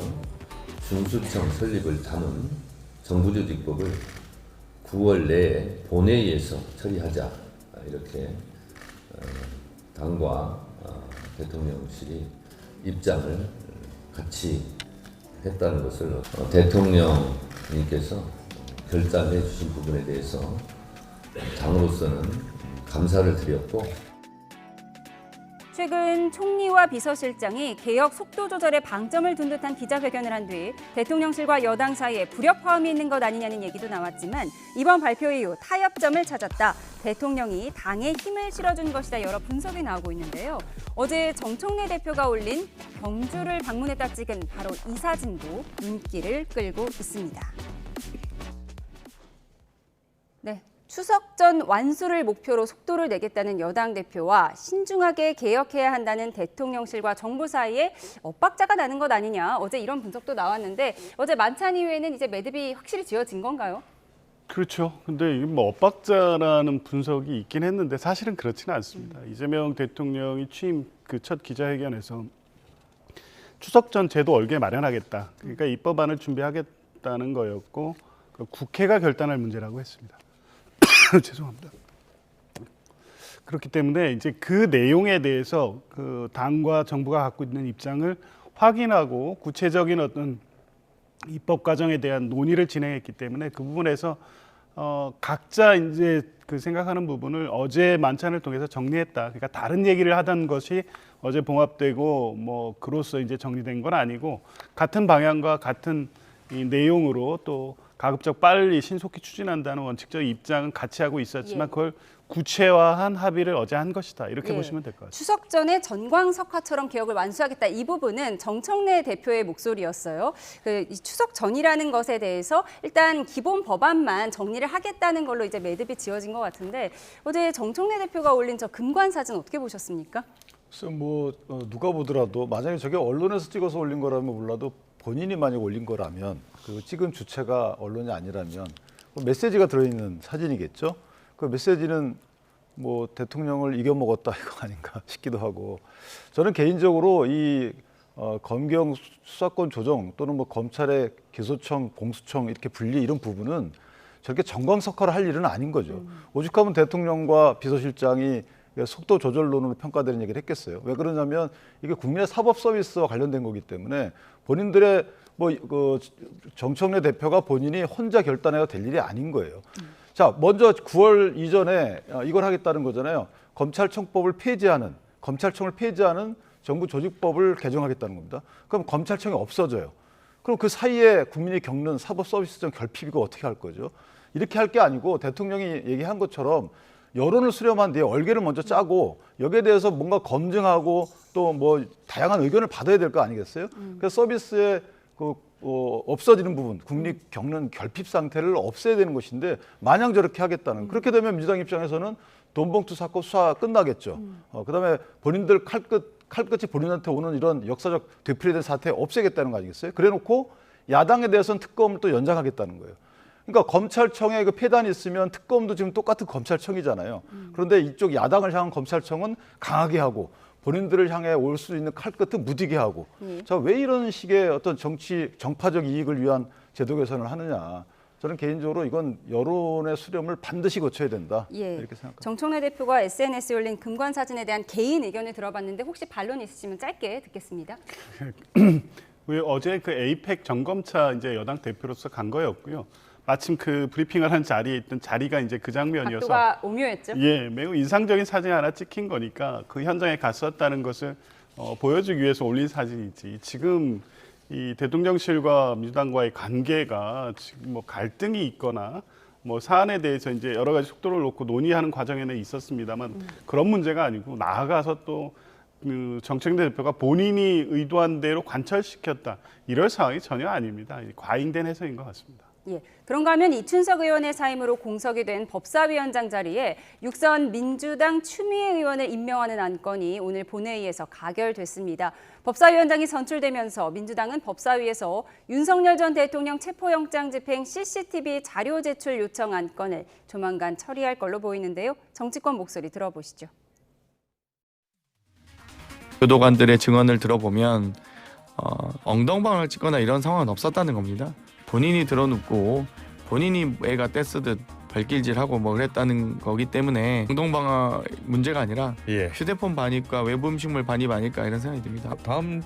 중수청 설립을 담은 정부조직법을 9월 내에 본회의에서 처리하자 이렇게 당과 대통령실이 입장을 같이 했다는 것을 대통령님께서 결단해 주신 부분에 대해서 당으로서는 감사를 드렸고 최근 총리와 비서실장이 개혁 속도 조절에 방점을 둔 듯한 기자회견을 한 뒤 대통령실과 여당 사이에 불협화음이 있는 것 아니냐는 얘기도 나왔지만 이번 발표 이후 타협점을 찾았다. 대통령이 당에 힘을 실어준 것이다. 여러 분석이 나오고 있는데요. 어제 정청래 대표가 올린 경주를 방문했다 찍은 바로 이 사진도 눈길을 끌고 있습니다. 네. 추석 전 완수를 목표로 속도를 내겠다는 여당 대표와 신중하게 개혁해야 한다는 대통령실과 정부 사이에 엇박자가 나는 것 아니냐. 어제 이런 분석도 나왔는데 어제 만찬 이후에는 이제 매듭이 확실히 지어진 건가요? 그렇죠. 근데 이게 뭐 엇박자라는 분석이 있긴 했는데 사실은 그렇지는 않습니다. 이재명 대통령이 취임 그 첫 기자회견에서 추석 전 제도 얼개 마련하겠다. 그러니까 입법안을 준비하겠다는 거였고 국회가 결단할 문제라고 했습니다. 죄송합니다. 그렇기 때문에 이제 그 내용에 대해서 그 당과 정부가 갖고 있는 입장을 확인하고 구체적인 어떤 입법 과정에 대한 논의를 진행했기 때문에 그 부분에서 각자 이제 그 생각하는 부분을 어제 만찬을 통해서 정리했다. 그러니까 다른 얘기를 하던 것이 어제 봉합되고 뭐 그로써 이제 정리된 건 아니고 같은 방향과 같은 이 내용으로 또 가급적 빨리 신속히 추진한다는 원칙적 입장은 같이 하고 있었지만 그걸 구체화한 합의를 어제 한 것이다. 이렇게 보시면 될 것 같습니다. 추석 전에 전광석화처럼 개혁을 완수하겠다. 이 부분은 정청래 대표의 목소리였어요. 이 추석 전이라는 것에 대해서 일단 기본 법안만 정리를 하겠다는 걸로 이제 매듭이 지어진 것 같은데 어제 정청래 대표가 올린 저 금관 사진 어떻게 보셨습니까? 글쎄 뭐 누가 보더라도 만약에 저게 언론에서 찍어서 올린 거라면 몰라도 본인이 만약 올린 거라면 그 찍은 주체가 언론이 아니라면 메시지가 들어있는 사진이겠죠. 그 메시지는 뭐 대통령을 이겨먹었다 이거 아닌가 싶기도 하고 저는 개인적으로 이 검경 수사권 조정 또는 뭐 검찰의 기소청, 공수청 이렇게 분리 이런 부분은 저렇게 정광석화를 할 일은 아닌 거죠. 오죽하면 대통령과 비서실장이 속도 조절론으로 평가되는 얘기를 했겠어요. 왜 그러냐면 이게 국민의 사법 서비스와 관련된 거기 때문에 본인들의 뭐 그 정청래 대표가 본인이 혼자 결단해야 될 일이 아닌 거예요. 자, 먼저 9월 이전에 이걸 하겠다는 거잖아요. 검찰청법을 폐지하는, 검찰청을 폐지하는 정부 조직법을 개정하겠다는 겁니다. 그럼 검찰청이 없어져요. 그럼 그 사이에 국민이 겪는 사법 서비스적 결핍이고 어떻게 할 거죠? 이렇게 할 게 아니고 대통령이 얘기한 것처럼 여론을 수렴한 뒤에 얼개를 먼저 짜고 여기에 대해서 뭔가 검증하고 또 뭐 다양한 의견을 받아야 될 거 아니겠어요? 그래서 서비스의 없어지는 부분, 국민이 겪는 결핍 상태를 없애야 되는 것인데 마냥 저렇게 하겠다는 그렇게 되면 민주당 입장에서는 돈봉투 사건 수사 끝나겠죠. 그다음에 본인들 칼끝이 본인한테 오는 이런 역사적 되풀이된 사태 없애겠다는 거 아니겠어요? 그래놓고 야당에 대해서는 특검을 또 연장하겠다는 거예요. 그러니까 검찰청에 그 폐단이 있으면 특검도 지금 똑같은 검찰청이잖아요. 그런데 이쪽 야당을 향한 검찰청은 강하게 하고 본인들을 향해 올 수 있는 칼끝은 무디게 하고 자, 왜 이런 식의 어떤 정파적 이익을 위한 제도 개선을 하느냐. 저는 개인적으로 이건 여론의 수렴을 반드시 거쳐야 된다. 이렇게 생각합니다. 정청래 대표가 SNS에 올린 금관 사진에 대한 개인 의견을 들어봤는데 혹시 반론 있으시면 짧게 듣겠습니다. 어제 그 에이펙 점검차 이제 여당 대표로서 간 거였고요. 마침 그 브리핑을 한 자리에 있던 자리가 이제 그 장면이어서 각도가 오묘했죠. 예, 매우 인상적인 사진 하나 찍힌 거니까 그 현장에 갔었다는 것을 보여주기 위해서 올린 사진이지. 지금 이 대통령실과 민주당과의 관계가 지금 뭐 갈등이 있거나 뭐 사안에 대해서 이제 여러 가지 속도를 놓고 논의하는 과정에는 있었습니다만 그런 문제가 아니고 나아가서 또 그 정청래 대표가 본인이 의도한 대로 관철시켰다. 이럴 상황이 전혀 아닙니다. 과잉된 해석인 것 같습니다. 그런가 하면 이춘석 의원의 사임으로 공석이 된 법사위원장 자리에 육선 민주당 추미애 의원을 임명하는 안건이 오늘 본회의에서 가결됐습니다. 법사위원장이 선출되면서 민주당은 법사위에서 윤석열 전 대통령 체포영장 집행 CCTV 자료 제출 요청 안건을 조만간 처리할 걸로 보이는데요. 정치권 목소리 들어보시죠. 교도관들의 증언을 들어보면 엉덩방을 찍거나 이런 상황은 없었다는 겁니다. 본인이 들어눕고 본인이 애가 떼쓰듯 발길질하고 뭐 그랬다는 거기 때문에 엉덩방아 문제가 아니라 휴대폰 반입과 외부 음식물 반입 아닐까 이런 생각이 듭니다. 다음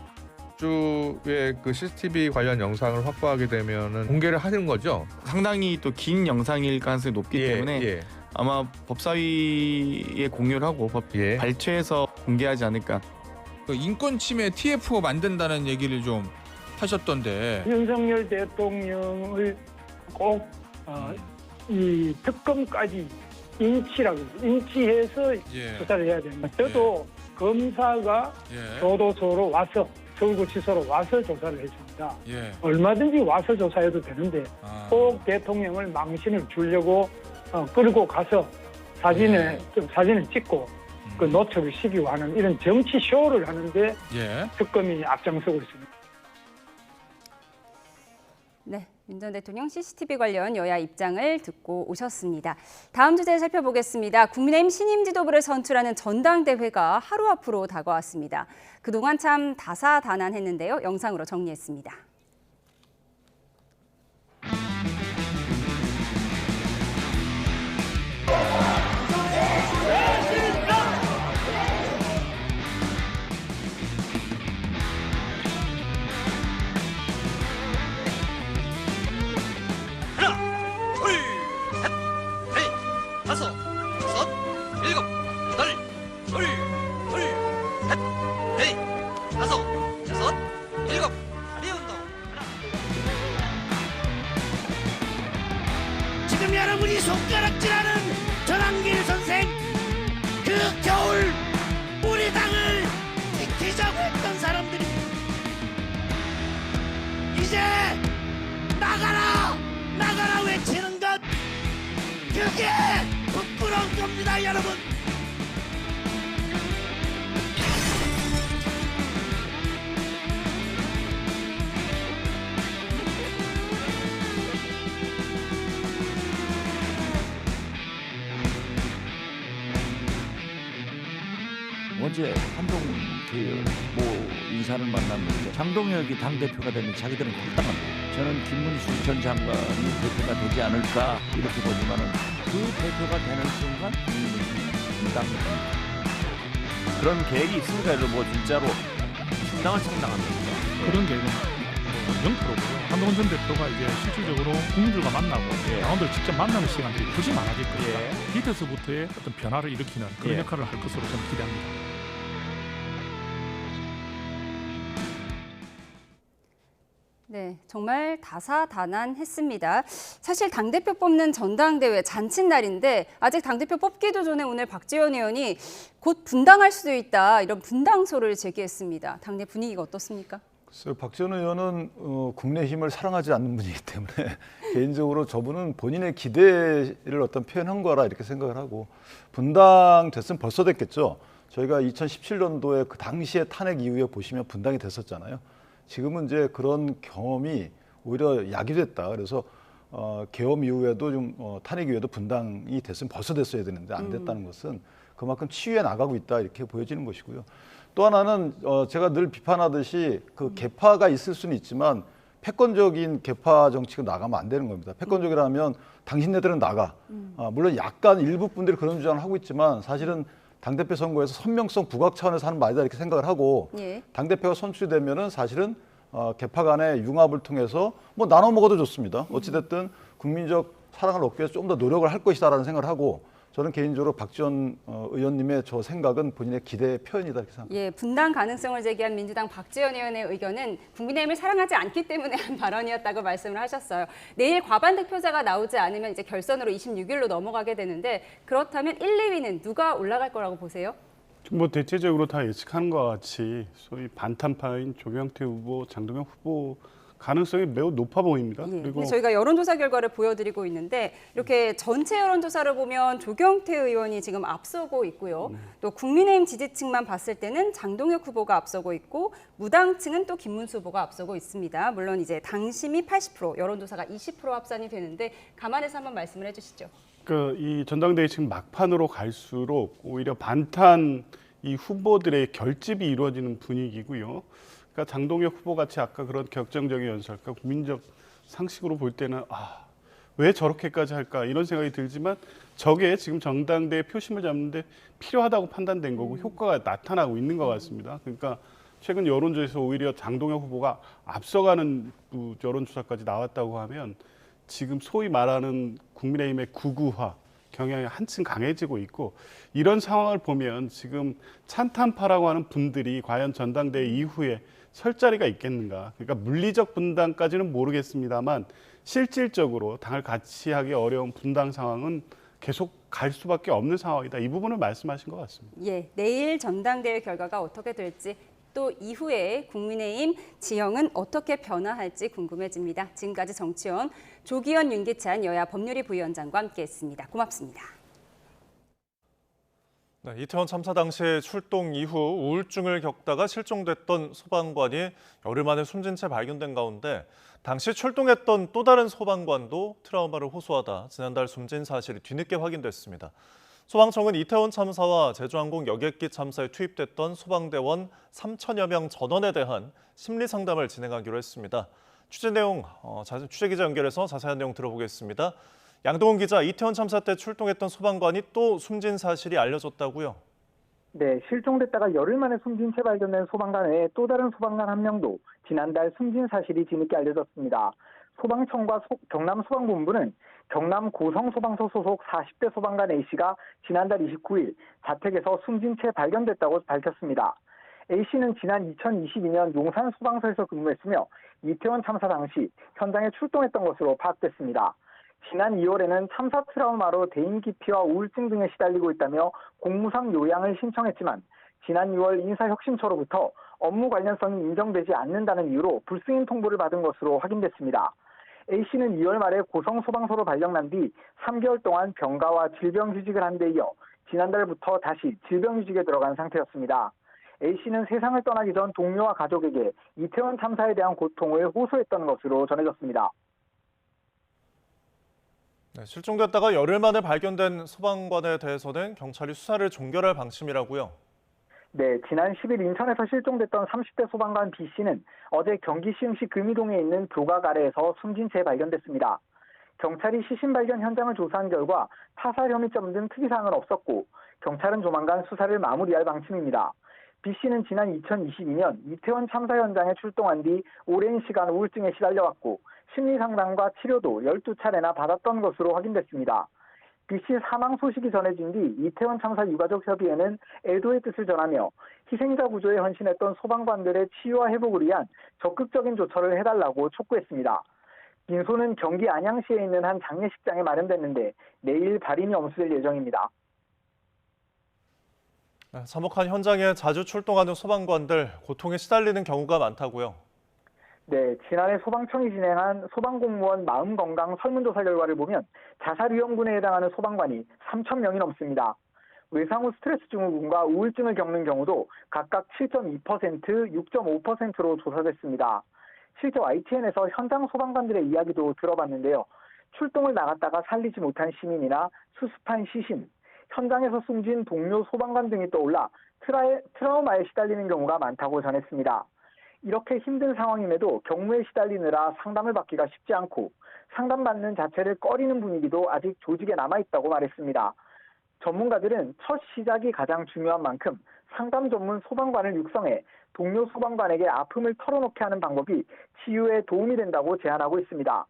주에 그 CCTV 관련 영상을 확보하게 되면은 공개를 하는 거죠? 상당히 또 긴 영상일 가능성이 높기 때문에 아마 법사위에 공유를 하고 발췌해서 공개하지 않을까. 그 인권 침해 TFO 만든다는 얘기를 좀 하셨던데 윤석열 대통령을 꼭 이 특검까지 인치해서 수사를 해야 됩니다. 저도 검사가 교도소로 와서 서울구치소로 와서 조사를 해줍니다. 얼마든지 와서 조사해도 되는데 꼭 대통령을 망신을 주려고 끌고 가서 사진을 찍고 그 노출을 시키고 하는 이런 정치 쇼를 하는데 특검이 앞장서고 있습니다. 윤 전 대통령 CCTV 관련 여야 입장을 듣고 오셨습니다. 다음 주제 살펴보겠습니다. 국민의힘 신임 지도부를 선출하는 전당대회가 하루 앞으로 다가왔습니다. 그동안 참 다사다난했는데요. 영상으로 정리했습니다. 둘, 셋, 넷, 다섯, 여섯, 일곱. 다리 운동. 지금 여러분이 손가락질하는 전환길 선생, 그 겨울 우리 당을 지키자고 했던 사람들입니다. 이제 나가라 나가라 외치는 것, 그게 부끄러운 겁니다, 여러분. 어제 한동훈 인사를 만났는데 장동혁이 당대표가 되면 자기들은 홀당합니다. 저는 김문수 전 장관이 대표가 되지 않을까 이렇게 보지만은 그 대표가 되는 순간 분당입니다. 그런 계획이 있습니까? 뭐 진짜로 신당을 창당합니까? 그런 계획은 0%고요. 한동훈 전 대표가 이제 실질적으로 국민들과 만나고 당원들 직접 만나는 시간들이 훨씬 많아질 겁니다. 밑에서부터의 어떤 변화를 일으키는 그런 역할을 할 것으로 저는 기대합니다. 네, 정말 다사다난했습니다. 사실 당대표 뽑는 전당대회 잔칫날인데 아직 당대표 뽑기도 전에 오늘 박지원 의원이 곧 분당할 수도 있다, 이런 분당소를 제기했습니다. 당내 분위기가 어떻습니까? 글쎄요, 박지원 의원은 국민의힘을 사랑하지 않는 분이기 때문에 개인적으로 저분은 본인의 기대를 어떤 표현한 거라 이렇게 생각을 하고, 분당 됐으면 벌써 됐겠죠. 저희가 2017년도에 그 당시에 탄핵 이후에 보시면 분당이 됐었잖아요. 지금은 이제 그런 경험이 오히려 약이 됐다. 그래서 계엄 이후에도 좀 탄핵 이후에도 분당이 됐으면 벌써 됐어야 되는데 안 됐다는 것은 그만큼 치유해 나가고 있다, 이렇게 보여지는 것이고요. 또 하나는 제가 늘 비판하듯이 그 개파가 있을 수는 있지만 패권적인 개파 정치가 나가면 안 되는 겁니다. 패권적이라면 당신네들은 나가. 물론 약간 일부 분들이 그런 주장을 하고 있지만 사실은 당대표 선거에서 선명성 부각 차원에서 하는 말이다, 이렇게 생각을 하고, 당대표가 선출되면은 사실은 개파 간의 융합을 통해서 뭐 나눠 먹어도 좋습니다. 어찌됐든 국민적 사랑을 얻기 위해서 좀 더 노력을 할 것이다라는 생각을 하고, 저는 개인적으로 박지원 의원님의 저 생각은 본인의 기대의 표현이다, 이렇게 생각합니다. 예, 분당 가능성을 제기한 민주당 박지원 의원의 의견은 국민의힘을 사랑하지 않기 때문에 한 발언이었다고 말씀을 하셨어요. 내일 과반 득표자가 나오지 않으면 이제 결선으로 26일로 넘어가게 되는데, 그렇다면 1, 2위는 누가 올라갈 거라고 보세요? 뭐 대체적으로 다 예측하는 것 같이 소위 반탄파인 조경태 후보, 장동혁 후보 가능성이 매우 높아 보입니다. 그리고 저희가 여론조사 결과를 보여드리고 있는데, 이렇게 전체 여론조사를 보면 조경태 의원이 지금 앞서고 있고요. 또 국민의힘 지지층만 봤을 때는 장동혁 후보가 앞서고 있고, 무당층은 또 김문수 후보가 앞서고 있습니다. 물론 이제 당심이 80%, 여론조사가 20% 합산이 되는데 감안해서 한번 말씀을 해주시죠. 이 전당대회 지금 막판으로 갈수록 오히려 반탄 이 후보들의 결집이 이루어지는 분위기고요. 그러니까 장동혁 후보 같이 아까 그런 격정적인 연설과 국민적 상식으로 볼 때는 왜 저렇게까지 할까 이런 생각이 들지만, 저게 지금 전당대회 표심을 잡는데 필요하다고 판단된 거고 효과가 나타나고 있는 것 같습니다. 그러니까 최근 여론조사에서 오히려 장동혁 후보가 앞서가는 여론조사까지 나왔다고 하면 지금 소위 말하는 국민의힘의 구구화 경향이 한층 강해지고 있고, 이런 상황을 보면 지금 찬탄파라고 하는 분들이 과연 전당대회 이후에 설 자리가 있겠는가. 그러니까 물리적 분당까지는 모르겠습니다만 실질적으로 당을 같이 하기 어려운 분당 상황은 계속 갈 수밖에 없는 상황이다. 이 부분을 말씀하신 것 같습니다. 예, 내일 전당대회 결과가 어떻게 될지, 또 이후에 국민의힘 지형은 어떻게 변화할지 궁금해집니다. 지금까지 정치원 조기현, 윤기찬 여야 법률위 부위원장과 함께했습니다. 고맙습니다. 네, 이태원 참사 당시 출동 이후 우울증을 겪다가 실종됐던 소방관이 열흘 만에 숨진 채 발견된 가운데, 당시 출동했던 또 다른 소방관도 트라우마를 호소하다 지난달 숨진 사실이 뒤늦게 확인됐습니다. 소방청은 이태원 참사와 제주항공 여객기 참사에 투입됐던 소방대원 3천여 명 전원에 대한 심리 상담을 진행하기로 했습니다. 취재 기자 연결해서 자세한 내용 들어보겠습니다. 양동훈 기자, 이태원 참사 때 출동했던 소방관이 또 숨진 사실이 알려졌다고요? 네, 실종됐다가 열흘 만에 숨진 채 발견된 소방관 외에 또 다른 소방관 한 명도 지난달 숨진 사실이 뒤늦게 알려졌습니다. 소방청과 경남소방본부는 경남 고성소방서 소속 40대 소방관 A씨가 지난달 29일 자택에서 숨진 채 발견됐다고 밝혔습니다. A씨는 지난 2022년 용산소방서에서 근무했으며 이태원 참사 당시 현장에 출동했던 것으로 파악됐습니다. 지난 2월에는 참사 트라우마로 대인 기피와 우울증 등에 시달리고 있다며 공무상 요양을 신청했지만 지난 6월 인사혁신처로부터 업무 관련성이 인정되지 않는다는 이유로 불승인 통보를 받은 것으로 확인됐습니다. A씨는 2월 말에 고성소방서로 발령난 뒤 3개월 동안 병가와 질병휴직을 한 데 이어 지난달부터 다시 질병휴직에 들어간 상태였습니다. A씨는 세상을 떠나기 전 동료와 가족에게 이태원 참사에 대한 고통을 호소했던 것으로 전해졌습니다. 네, 실종됐다가 열흘 만에 발견된 소방관에 대해서는 경찰이 수사를 종결할 방침이라고요. 네, 지난 10일 인천에서 실종됐던 30대 소방관 B씨는 어제 경기 시흥시 금이동에 있는 교각 아래에서 숨진 채 발견됐습니다. 경찰이 시신 발견 현장을 조사한 결과 타살 혐의점 등 특이사항은 없었고 경찰은 조만간 수사를 마무리할 방침입니다. B씨는 지난 2022년 이태원 참사 현장에 출동한 뒤 오랜 시간 우울증에 시달려왔고 심리상담과 치료도 12차례나 받았던 것으로 확인됐습니다. B씨 사망 소식이 전해진 뒤 이태원 참사 유가족 협의회는 애도의 뜻을 전하며 희생자 구조에 헌신했던 소방관들의 치유와 회복을 위한 적극적인 조처를 해달라고 촉구했습니다. 빈소는 경기 안양시에 있는 한 장례식장에 마련됐는데 내일 발인이 엄수될 예정입니다. 참혹한 현장에 자주 출동하는 소방관들 고통에 시달리는 경우가 많다고요. 네, 지난해 소방청이 진행한 소방공무원 마음건강 설문조사 결과를 보면 자살 위험군에 해당하는 소방관이 3,000명이 넘습니다. 외상 후 스트레스 증후군과 우울증을 겪는 경우도 각각 7.2%, 6.5%로 조사됐습니다. 실제 YTN에서 현장 소방관들의 이야기도 들어봤는데요. 출동을 나갔다가 살리지 못한 시민이나 수습한 시신, 현장에서 숨진 동료 소방관 등이 떠올라 트라우마에 시달리는 경우가 많다고 전했습니다. 이렇게 힘든 상황임에도 경무에 시달리느라 상담을 받기가 쉽지 않고 상담받는 자체를 꺼리는 분위기도 아직 조직에 남아있다고 말했습니다. 전문가들은 첫 시작이 가장 중요한 만큼 상담 전문 소방관을 육성해 동료 소방관에게 아픔을 털어놓게 하는 방법이 치유에 도움이 된다고 제안하고 있습니다.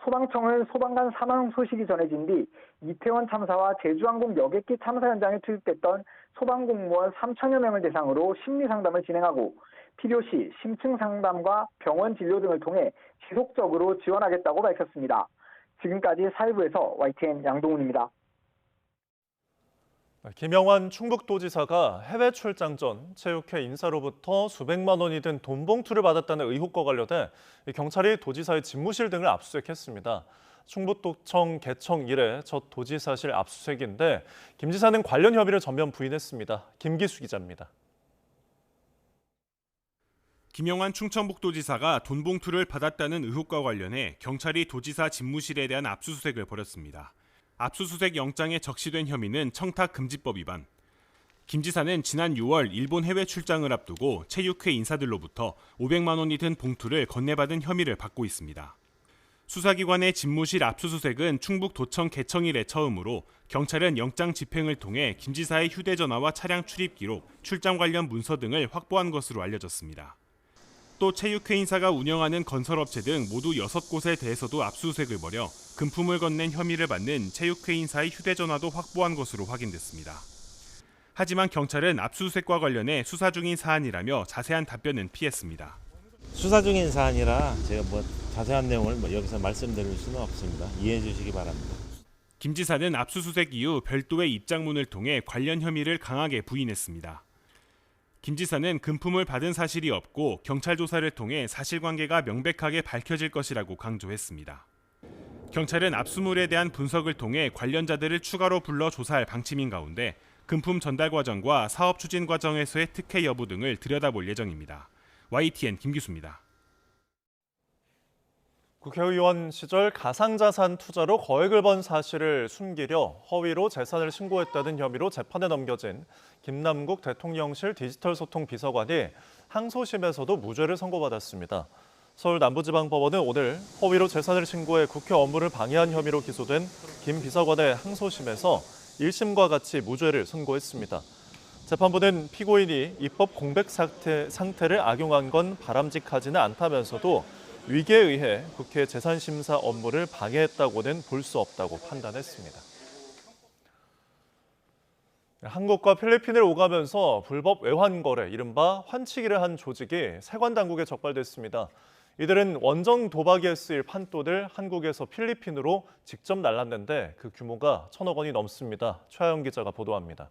소방청은 소방관 사망 소식이 전해진 뒤 이태원 참사와 제주항공 여객기 참사 현장에 투입됐던 소방공무원 3,000여 명을 대상으로 심리상담을 진행하고 필요시 심층 상담과 병원 진료 등을 통해 지속적으로 지원하겠다고 밝혔습니다. 지금까지 사회부에서 YTN 양동훈입니다. 김영환 충북도지사가 해외 출장 전 체육회 인사로부터 수백만 원이 든 돈 봉투를 받았다는 의혹과 관련해 경찰이 도지사의 집무실 등을 압수수색했습니다. 충북도청 개청 이래 첫 도지사실 압수수색인데 김 지사는 관련 혐의를 전면 부인했습니다. 김기수 기자입니다. 김영환 충청북도지사가 돈 봉투를 받았다는 의혹과 관련해 경찰이 도지사 집무실에 대한 압수수색을 벌였습니다. 압수수색 영장에 적시된 혐의는 청탁금지법 위반. 김 지사는 지난 6월 일본 해외 출장을 앞두고 체육회 인사들로부터 500만 원이 든 봉투를 건네받은 혐의를 받고 있습니다. 수사기관의 집무실 압수수색은 충북도청 개청 이래 처음으로 경찰은 영장 집행을 통해 김 지사의 휴대전화와 차량 출입 기록, 출장 관련 문서 등을 확보한 것으로 알려졌습니다. 또 체육회 인사가 운영하는 건설업체 등 모두 6곳에 대해서도 압수수색을 벌여 금품을 건넨 혐의를 받는 체육회 인사의 휴대전화도 확보한 것으로 확인됐습니다. 하지만 경찰은 압수수색과 관련해 수사 중인 사안이라며 자세한 답변은 피했습니다. 수사 중인 사안이라 제가 자세한 내용을 여기서 말씀드릴 수는 없습니다. 이해해 주시기 바랍니다. 김 지사는 압수수색 이후 별도의 입장문을 통해 관련 혐의를 강하게 부인했습니다. 김 지사는 금품을 받은 사실이 없고 경찰 조사를 통해 사실관계가 명백하게 밝혀질 것이라고 강조했습니다. 경찰은 압수물에 대한 분석을 통해 관련자들을 추가로 불러 조사할 방침인 가운데 금품 전달 과정과 사업 추진 과정에서의 특혜 여부 등을 들여다볼 예정입니다. YTN 김기수입니다. 국회의원 시절 가상자산 투자로 거액을 번 사실을 숨기려 허위로 재산을 신고했다는 혐의로 재판에 넘겨진 김남국 대통령실 디지털소통 비서관이 항소심에서도 무죄를 선고받았습니다. 서울 남부지방법원은 오늘 허위로 재산을 신고해 국회 업무를 방해한 혐의로 기소된 김 비서관의 항소심에서 1심과 같이 무죄를 선고했습니다. 재판부는 피고인이 입법 공백 상태를 악용한 건 바람직하지는 않다면서도 위계에 의해 국회 재산심사 업무를 방해했다고는 볼 수 없다고 판단했습니다. 한국과 필리핀을 오가면서 불법 외환 거래, 이른바 환치기를 한 조직이 세관 당국에 적발됐습니다. 이들은 원정 도박에 쓰일 판돈을 한국에서 필리핀으로 직접 날랐는데 그 규모가 1,000억 원이 넘습니다. 최하영 기자가 보도합니다.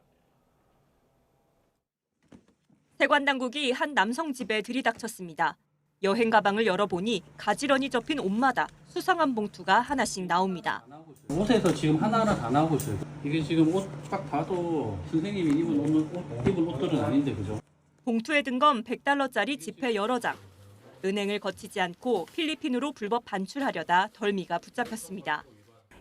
세관 당국이 한 남성 집에 들이닥쳤습니다. 여행 가방을 열어보니 가지런히 접힌 옷마다 수상한 봉투가 하나씩 나옵니다. 옷에서 지금 하나하나 다 나오고 있어요. 이게 지금 옷 딱 봐도 선생님이 입은 옷들은 아닌데, 그죠? 봉투에 든 건 $100짜리 지폐 여러 장. 은행을 거치지 않고 필리핀으로 불법 반출하려다 덜미가 붙잡혔습니다.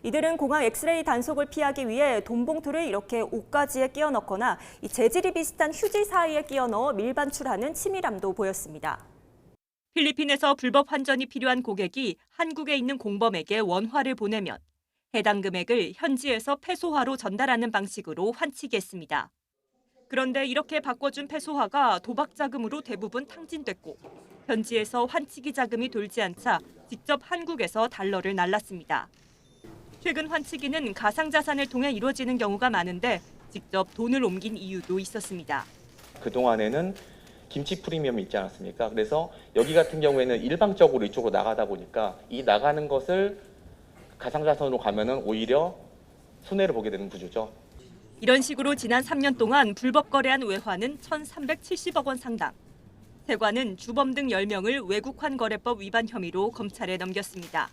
이들은 공항 엑스레이 단속을 피하기 위해 돈 봉투를 이렇게 옷가지에 끼워 넣거나 이 재질이 비슷한 휴지 사이에 끼워 넣어 밀반출하는 치밀함도 보였습니다. 필리핀에서 불법 환전이 필요한 고객이 한국에 있는 공범에게 원화를 보내면 해당 금액을 현지에서 페소화로 전달하는 방식으로 환치기했습니다. 그런데 이렇게 바꿔준 페소화가 도박 자금으로 대부분 탕진됐고 현지에서 환치기 자금이 돌지 않자 직접 한국에서 달러를 날랐습니다. 최근 환치기는 가상자산을 통해 이루어지는 경우가 많은데 직접 돈을 옮긴 이유도 있었습니다. 그동안에는 김치 프리미엄이 있지 않았습니까? 그래서 여기 같은 경우에는 일방적으로 이쪽으로 나가다 보니까 이 나가는 것을 가상자산으로 가면은 오히려 손해를 보게 되는 구조죠. 이런 식으로 지난 3년 동안 불법 거래한 외화는 1,370억 원 상당. 세관은 주범 등 10명을 외국환거래법 위반 혐의로 검찰에 넘겼습니다.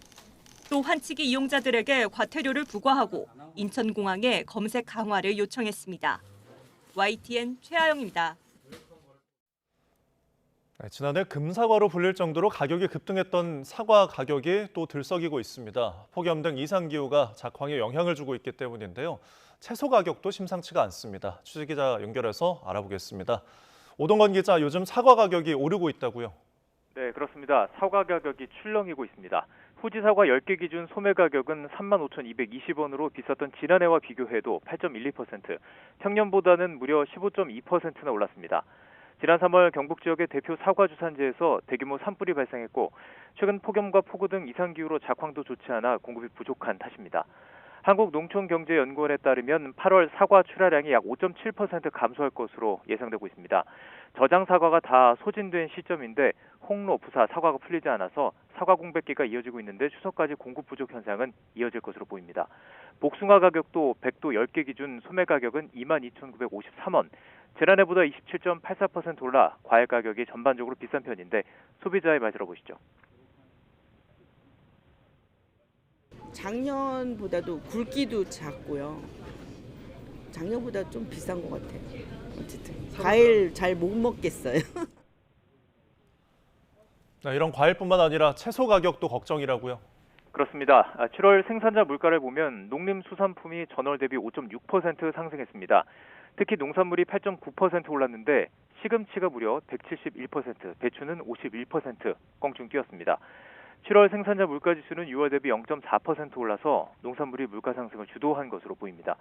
또 환치기 이용자들에게 과태료를 부과하고 인천공항에 검색 강화를 요청했습니다. YTN 최하영입니다. 지난해 금사과로 불릴 정도로 가격이 급등했던 사과 가격이 또 들썩이고 있습니다. 폭염 등 이상기후가 작황에 영향을 주고 있기 때문인데요. 채소 가격도 심상치가 않습니다. 취재기자 연결해서 알아보겠습니다. 오동건 기자, 요즘 사과 가격이 오르고 있다고요? 네, 그렇습니다. 사과 가격이 출렁이고 있습니다. 후지 사과 10개 기준 소매 가격은 35,220원으로 비쌌던 지난해와 비교해도 8.12%, 평년보다는 무려 15.2%나 올랐습니다. 지난 3월 경북 지역의 대표 사과 주산지에서 대규모 산불이 발생했고 최근 폭염과 폭우 등 이상기후로 작황도 좋지 않아 공급이 부족한 탓입니다. 한국농촌경제연구원에 따르면 8월 사과 출하량이 약 5.7% 감소할 것으로 예상되고 있습니다. 저장 사과가 다 소진된 시점인데 홍로, 부사, 사과가 풀리지 않아서 사과 공백기가 이어지고 있는데 추석까지 공급 부족 현상은 이어질 것으로 보입니다. 복숭아 가격도 100도 10개 기준 소매 가격은 22,953원, 지난해보다 27.84% 올라 과일 가격이 전반적으로 비싼 편인데 소비자의 말 들어보시죠. 작년보다도 굵기도 작고요. 작년보다 좀 비싼 것 같아요. 어쨌든 과일 잘 못 먹겠어요. 네, 이런 과일뿐만 아니라 채소 가격도 걱정이라고요? 그렇습니다. 7월 생산자 물가를 보면 농림수산품이 전월 대비 5.6% 상승했습니다. 특히 농산물이 8.9% 올랐는데 시금치가 무려 171%, 배추는 51% 껑충 뛰었습니다. 7월 생산자 물가지수는 6월 대비 0.4% 올라서 농산물이 물가 상승을 주도한 것으로 보입니다.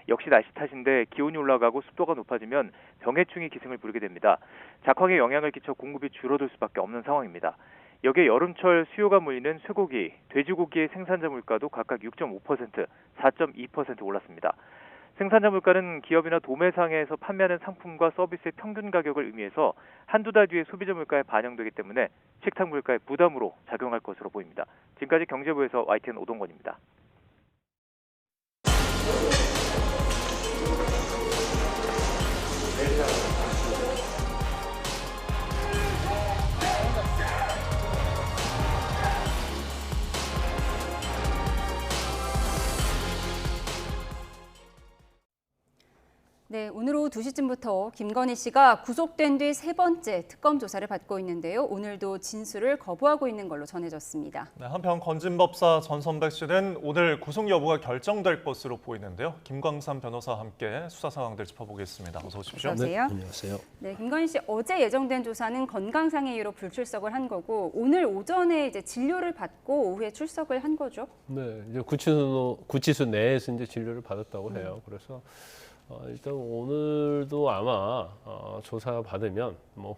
역시 날씨 탓인데 기온이 올라가고 습도가 높아지면 병해충이 기승을 부리게 됩니다. 작황에 영향을 끼쳐 공급이 줄어들 수밖에 없는 상황입니다. 여기에 여름철 수요가 몰리는 쇠고기, 돼지고기의 생산자 물가도 각각 6.5%, 4.2% 올랐습니다. 생산자 물가는 기업이나 도매상에서 판매하는 상품과 서비스의 평균 가격을 의미해서 한두 달 뒤에 소비자 물가에 반영되기 때문에 식탁 물가의 부담으로 작용할 것으로 보입니다. 지금까지 경제부에서 YTN 오동건입니다. 네, 오늘 오후 2시쯤부터 김건희 씨가 구속된 뒤 세 번째 특검 조사를 받고 있는데요. 오늘도 진술을 거부하고 있는 걸로 전해졌습니다. 네, 한편 건진법사 전선백 씨는 오늘 구속 여부가 결정될 것으로 보이는데요. 김광삼 변호사와 함께 수사 상황들 짚어보겠습니다. 어서 오십시오. 어서 오세요. 네, 안녕하세요. 네, 김건희 씨 어제 예정된 조사는 건강상의 이유로 불출석을 한 거고 오늘 오전에 이제 진료를 받고 오후에 출석을 한 거죠. 네, 이제 구치소 내에서 이제 진료를 받았다고 해요. 그래서 일단 오늘도 아마 조사 받으면 뭐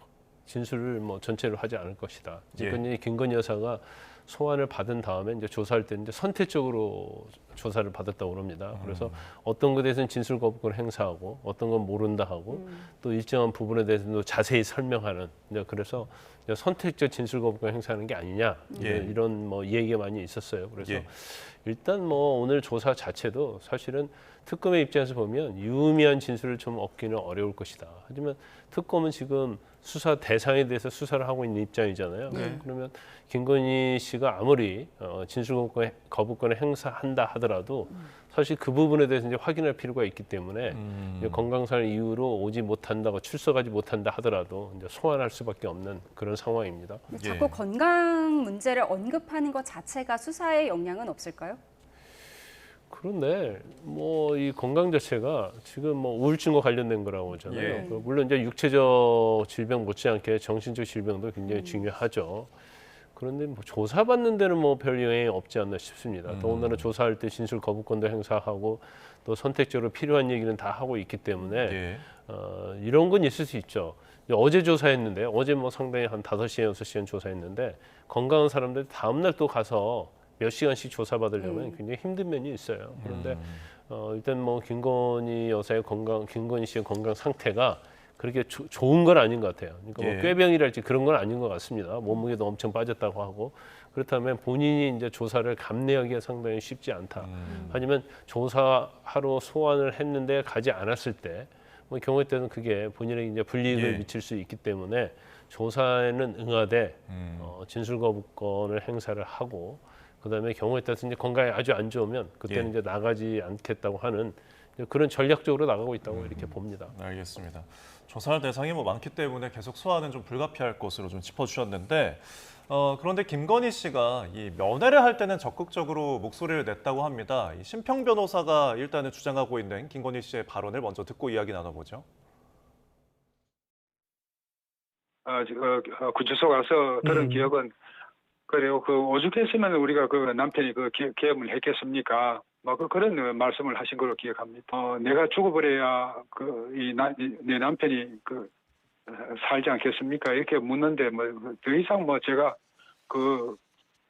진술을 뭐 전체로 하지 않을 것이다. 이제 김건희 여사가 소환을 받은 다음에 이제 조사할 때 이제 선택적으로 조사를 받았다고 합니다. 그래서 어떤 것에 대해서는 진술 거부권을 행사하고 어떤 건 모른다 하고 또 일정한 부분에 대해서도 자세히 설명하는 이제 그래서 이제 선택적 진술 거부권 행사하는 게 아니냐 이런 뭐 얘기가 많이 있었어요. 그래서 일단 뭐 오늘 조사 자체도 사실은 특검의 입장에서 보면 유의미한 진술을 좀 얻기는 어려울 것이다. 하지만 특검은 지금 수사 대상에 대해서 수사를 하고 있는 입장이잖아요. 그러면 김건희 씨가 아무리 진술 거부권을 행사한다 하더라도 사실 그 부분에 대해서 이제 확인할 필요가 있기 때문에 이제 건강상을 이유로 오지 못한다고 출석하지 못한다 하더라도 이제 소환할 수밖에 없는 그런 상황입니다. 자꾸 건강 문제를 언급하는 것 자체가 수사에 영향은 없을까요? 그런데 뭐 이 건강 자체가 지금 뭐 우울증과 관련된 거라고 하잖아요. 물론 이제 육체적 질병 못지않게 정신적 질병도 굉장히 중요하죠. 그런데 뭐 조사받는 데는 뭐 별 영향이 없지 않나 싶습니다. 더군다나 조사할 때 진술 거부권도 행사하고 또 선택적으로 필요한 얘기는 다 하고 있기 때문에 이런 건 있을 수 있죠. 어제 조사했는데 어제 뭐 상당히 한 5시간, 6시간 조사했는데 건강한 사람들 다음 날 또 가서 몇 시간씩 조사받으려면 굉장히 힘든 면이 있어요. 그런데 일단 뭐 김건희 여사의 건강, 김건희 씨의 건강 상태가 그렇게 좋은 건 아닌 것 같아요. 그러니까 뭐 꾀병이랄지 그런 건 아닌 것 같습니다. 몸무게도 엄청 빠졌다고 하고 그렇다면 본인이 이제 조사를 감내하기가 상당히 쉽지 않다. 하지만 조사하러 소환을 했는데 가지 않았을 때 뭐 경우에 따라서는 그게 본인에게 이제 불이익을 미칠 수 있기 때문에 조사에는 응하되 진술 거부권을 행사를 하고 그다음에 경우에 따라서 이제 건강이 아주 안 좋으면 그때는 이제 나가지 않겠다고 하는 그런 전략적으로 나가고 있다고 이렇게 봅니다. 알겠습니다. 조사할 대상이 뭐 많기 때문에 계속 소환은 좀 불가피할 것으로 좀 짚어주셨는데 그런데 김건희 씨가 이 면회를 할 때는 적극적으로 목소리를 냈다고 합니다. 이 심평 변호사가 일단은 주장하고 있는 김건희 씨의 발언을 먼저 듣고 이야기 나눠보죠. 구치소 가서 들은 기억은 그래요. 그 오죽했으면 우리가 그 남편이 그 계엄을 했겠습니까? 뭐 그런 말씀을 하신 걸로 기억합니다. 내가 죽어버려야 내 남편이 살지 않겠습니까? 이렇게 묻는데 뭐 더 이상 뭐 제가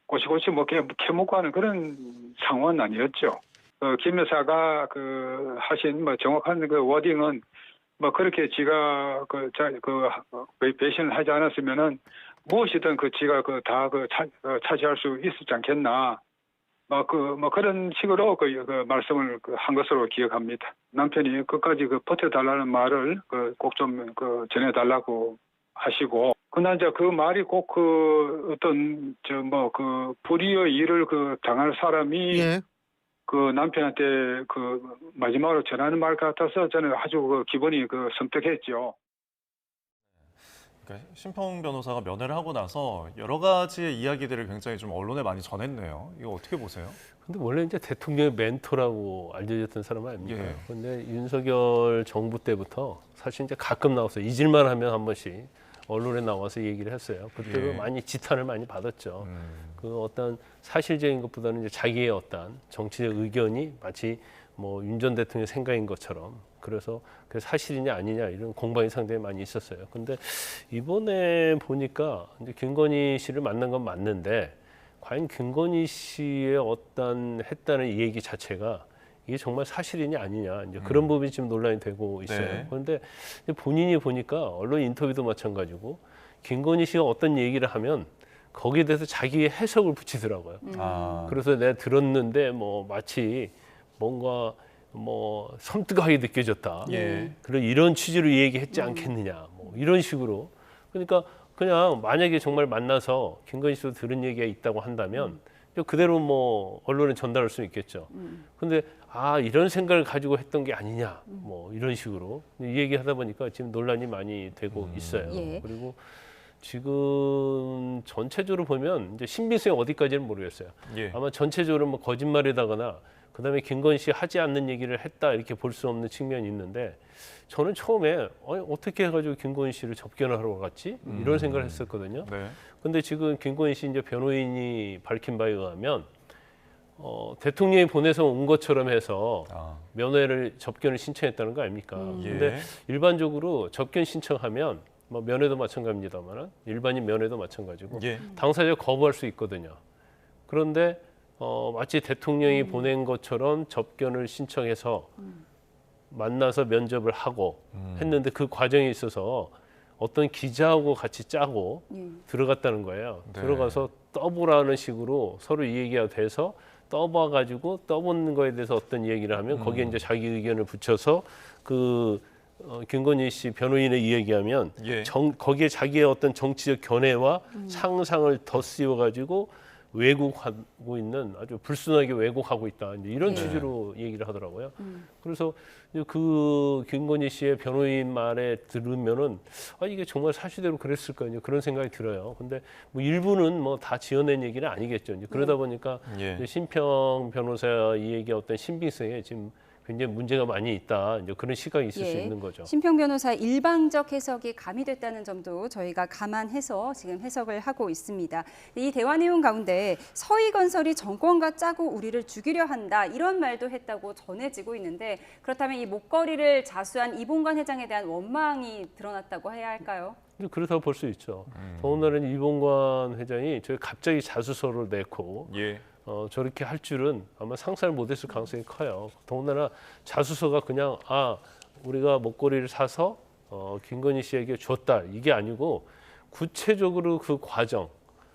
꼬치꼬치 뭐 캐묻고 하는 그런 상황은 아니었죠. 김 여사가 하신 뭐 정확한 그 워딩은 뭐 그렇게 지가 배신을 하지 않았으면은 무엇이든 지가 다 차지할 수 있었지 않겠나. 뭐 그런 식으로 말씀을 한 것으로 기억합니다. 남편이 끝까지 버텨달라는 말을 꼭 좀 전해달라고 하시고, 그러나 이제 그 말이 꼭 어떤 불의의 일을 당할 사람이 남편한테 마지막으로 전하는 말 같아서 저는 아주 기분이 섬뜩했죠. 그러니까 심평 변호사가 면회를 하고 나서 여러 가지의 이야기들을 굉장히 좀 언론에 많이 전했네요. 이거 어떻게 보세요? 근데 원래 이제 대통령의 멘토라고 알려졌던 사람 아닙니까? 그런데 윤석열 정부 때부터 사실 이제 가끔 나와서 잊을만 하면 한 번씩 언론에 나와서 얘기를 했어요. 그때도 많이 지탄을 많이 받았죠. 그 어떤 사실적인 것보다는 이제 자기의 어떤 정치적 의견이 마치 뭐 윤 전 대통령의 생각인 것처럼 그래서 그 사실이냐 아니냐 이런 공방이 상당히 많이 있었어요. 근데 이번에 보니까 이제 김건희 씨를 만난 건 맞는데 과연 김건희 씨의 어떤 했다는 이 얘기 자체가 이게 정말 사실이냐 아니냐 이제 그런 부분이 지금 논란이 되고 있어요. 그런데 본인이 보니까 언론 인터뷰도 마찬가지고 김건희 씨가 어떤 얘기를 하면 거기에 대해서 자기의 해석을 붙이더라고요. 그래서 내가 들었는데 뭐 마치 뭔가 뭐 섬뜩하게 느껴졌다. 그런 이런 취지로 얘기했지 않겠느냐. 뭐 이런 식으로. 그러니까 그냥 만약에 정말 만나서 김건희 씨도 들은 얘기가 있다고 한다면 그대로 뭐 언론에 전달할 수 있겠죠. 근데 이런 생각을 가지고 했던 게 아니냐. 뭐 이런 식으로 이 얘기하다 보니까 지금 논란이 많이 되고 있어요. 그리고 지금 전체적으로 보면 이제 신빙성이 어디까지는 모르겠어요. 아마 전체적으로 뭐 거짓말이다거나 그다음에 김건희 씨 하지 않는 얘기를 했다 이렇게 볼 수 없는 측면이 있는데 저는 처음에 어떻게 해가지고 김건희 씨를 접견을 하러 갔지 이런 생각을 했었거든요. 근데 지금 김건희 씨 이제 변호인이 밝힌 바에 의하면 대통령이 보내서 온 것처럼 해서 면회를 접견을 신청했다는 거 아닙니까? 근데 일반적으로 접견 신청하면 뭐 면회도 마찬가지입니다만 일반인 면회도 마찬가지고 예. 당사자가 거부할 수 있거든요. 그런데 마치 대통령이 보낸 것처럼 접견을 신청해서 만나서 면접을 하고 했는데 그 과정에 있어서 어떤 기자하고 같이 짜고 들어갔다는 거예요. 네. 들어가서 떠보라는 식으로 서로 이 얘기가 돼서 떠봐가지고 떠보는 거에 대해서 어떤 얘기를 하면 거기에 이제 자기 의견을 붙여서 그 김건희 씨 변호인의 이야기하면 예. 거기에 자기의 어떤 정치적 견해와 상상을 더 씌워가지고 왜곡하고 있는 아주 불순하게 왜곡하고 있다. 이제 이런 예. 취지로 얘기를 하더라고요. 그래서 그 김건희 씨의 변호인 말에 들으면은 이게 정말 사실대로 그랬을까 그런 생각이 들어요. 근데 뭐 일부는 뭐 다 지어낸 얘기는 아니겠죠. 이제 그러다 보니까 예. 이제 신평 변호사 이 얘기의 어떤 신빙성에 지금 굉장히 문제가 많이 있다. 이제 그런 시각이 있을 수 있는 거죠. 신평 변호사의 일방적 해석이 가미됐다는 점도 저희가 감안해서 지금 해석을 하고 있습니다. 이 대화 내용 가운데 서희건설이 정권과 짜고 우리를 죽이려 한다 이런 말도 했다고 전해지고 있는데 그렇다면 이 목걸이를 자수한 이봉관 회장에 대한 원망이 드러났다고 해야 할까요? 그렇다고 볼 수 있죠. 더군다나 이봉관 회장이 저희 갑자기 자수서를 내고 예. 저렇게 할 줄은 아마 상상을 못했을 가능성이 커요. 더군다나 자수서가 그냥 우리가 목걸이를 사서 김건희 씨에게 줬다 이게 아니고 구체적으로 그 과정,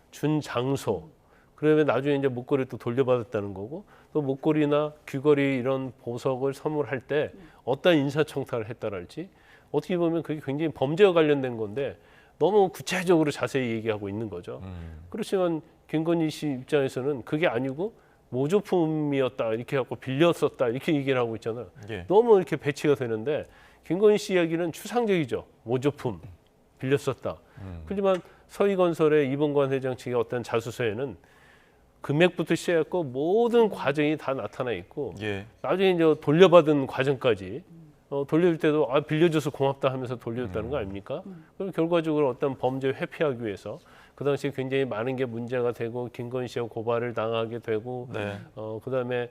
준 장소, 그러면 나중에 이제 목걸이 또 돌려받았다는 거고 또 목걸이나 귀걸이 이런 보석을 선물할 때 어떤 인사청탁을 했다랄지 어떻게 보면 그게 굉장히 범죄와 관련된 건데 너무 구체적으로 자세히 얘기하고 있는 거죠. 그렇지만 김건희 씨 입장에서는 그게 아니고 모조품이었다 이렇게 갖고 빌렸었다 이렇게 얘기를 하고 있잖아요. 예. 너무 이렇게 배치가 되는데 김건희 씨 이야기는 추상적이죠. 모조품 빌렸었다. 하지만 서희건설의 이봉관 회장 측의 어떤 자수서에는 금액부터 시작했고 모든 과정이 다 나타나 있고 예. 나중에 이제 돌려받은 과정까지 돌려줄 때도 빌려줘서 고맙다 하면서 돌려줬다는 거 아닙니까? 그럼 결과적으로 어떤 범죄 회피하기 위해서 그 당시에 굉장히 많은 게 문제가 되고 김건희 씨가 고발을 당하게 되고 네. 그다음에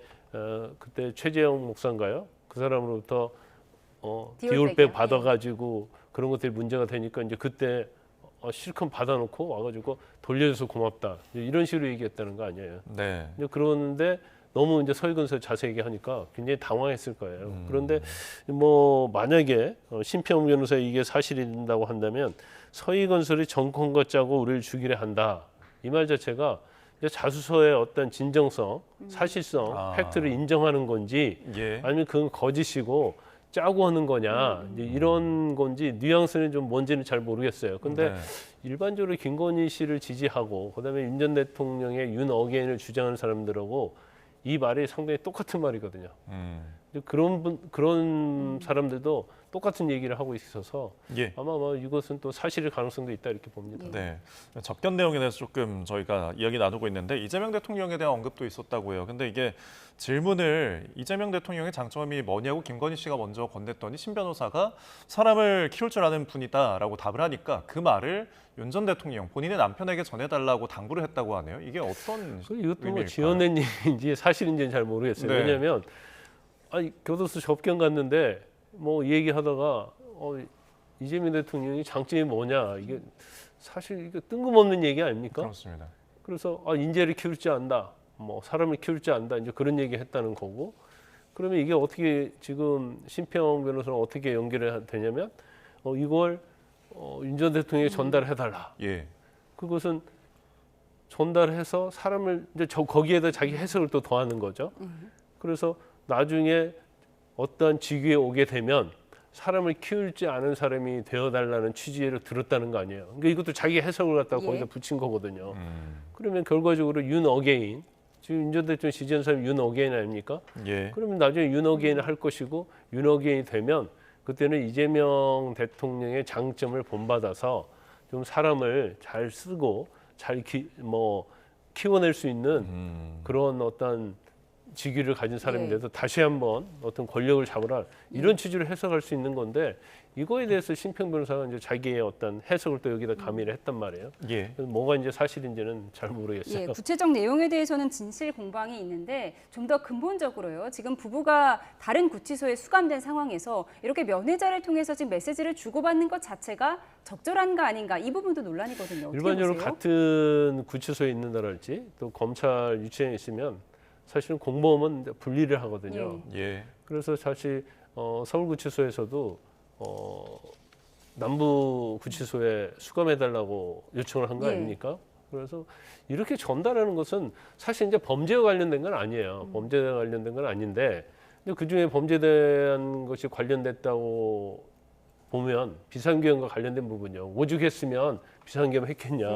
그때 최재형 목사인가요? 그 사람으로부터 디올백 디올백 받아가지고 그런 것들이 문제가 되니까 이제 그때 실컷 받아놓고 와가지고 돌려줘서 고맙다 이런 식으로 얘기했다는 거 아니에요. 네. 그러는데 너무 이제 서희건설 자세히 얘기하니까 굉장히 당황했을 거예요. 그런데 뭐 만약에 신평 변호사 이게 사실이 된다고 한다면 서희건설이 정권과 짜고 우리를 죽이려 한다. 이 말 자체가 이제 자수서의 어떤 진정성, 사실성, 팩트를 인정하는 건지 예. 아니면 그건 거짓이고 짜고 하는 거냐 이제 이런 건지 뉘앙스는 좀 뭔지는 잘 모르겠어요. 근데 네. 일반적으로 김건희 씨를 지지하고 그다음에 윤 전 대통령의 윤 어게인을 주장하는 사람들하고 이 말이 상당히 똑같은 말이거든요. 그런 사람들도 똑같은 얘기를 하고 있어서 예. 아마 이것은 또 사실일 가능성도 있다 이렇게 봅니다. 네. 접견 내용에 대해서 조금 저희가 이야기 나누고 있는데 이재명 대통령에 대한 언급도 있었다고 해요. 근데 이게 질문을 이재명 대통령의 장점이 뭐냐고 김건희 씨가 먼저 건넸더니 신 변호사가 사람을 키울 줄 아는 분이다라고 답을 하니까 그 말을 윤 전 대통령 본인의 남편에게 전해달라고 당부를 했다고 하네요. 이게 어떤 이것도 의미일까요? 지어낸 얘기인지 사실인지는 잘 모르겠어요. 네. 왜냐하면 교도소 접견 갔는데 뭐 얘기하다가 이재명 대통령이 장점이 뭐냐 이게 사실 이게 뜬금없는 얘기 아닙니까? 그렇습니다. 그래서 인재를 키울 줄 안다, 뭐 사람을 키울 줄 안다 이제 그런 얘기 했다는 거고 그러면 이게 어떻게 지금 신평 변호사는 어떻게 연결이 되냐면 이걸 윤 전 대통령에게 전달해달라. 예. 그것은 전달해서 사람을 이제 거기에다 자기 해석을 또 더하는 거죠. 그래서 나중에 어떠한 직위에 오게 되면 사람을 키울지 않은 사람이 되어달라는 취지로 들었다는 거 아니에요. 그러니까 이것도 자기 해석을 갖다가 거기다 붙인 거거든요. 그러면 결과적으로 윤 어게인, 지금 윤 전 대통령 지지한 사람이 윤 어게인 아닙니까? 예. 그러면 나중에 윤 어게인을 할 것이고 윤 어게인이 되면 그때는 이재명 대통령의 장점을 본받아서 좀 사람을 잘 쓰고 잘 키워낼 수 있는 그런 어떤 직위를 가진 사람인데도 다시 한번 어떤 권력을 잡으라 이런 취지로 해석할 수 있는 건데 이거에 대해서 심평 변호사가 이제 자기의 어떤 해석을 또 여기다 가미를 했단 말이에요. 예. 그래서 뭐가 이제 사실인지는 잘 모르겠어요. 예, 구체적 내용에 대해서는 진실 공방이 있는데 좀 더 근본적으로요. 지금 부부가 다른 구치소에 수감된 상황에서 이렇게 면회자를 통해서 지금 메시지를 주고받는 것 자체가 적절한가 아닌가 이 부분도 논란이거든요. 어떻게 일반적으로 보세요? 같은 구치소에 있는다랄지 또 검찰 유치원에 있으면 사실은 공범은 분리를 하거든요. 예. 그래서 사실 서울구치소에서도 남부구치소에 수감해달라고 요청을 한 거 예. 아닙니까? 그래서 이렇게 전달하는 것은 사실 이제 범죄와 관련된 건 아니에요. 범죄와 관련된 건 아닌데 근데 그중에 범죄에 대한 것이 관련됐다고 보면 비상계엄과 관련된 부분이요. 오죽했으면 비상계엄 했겠냐.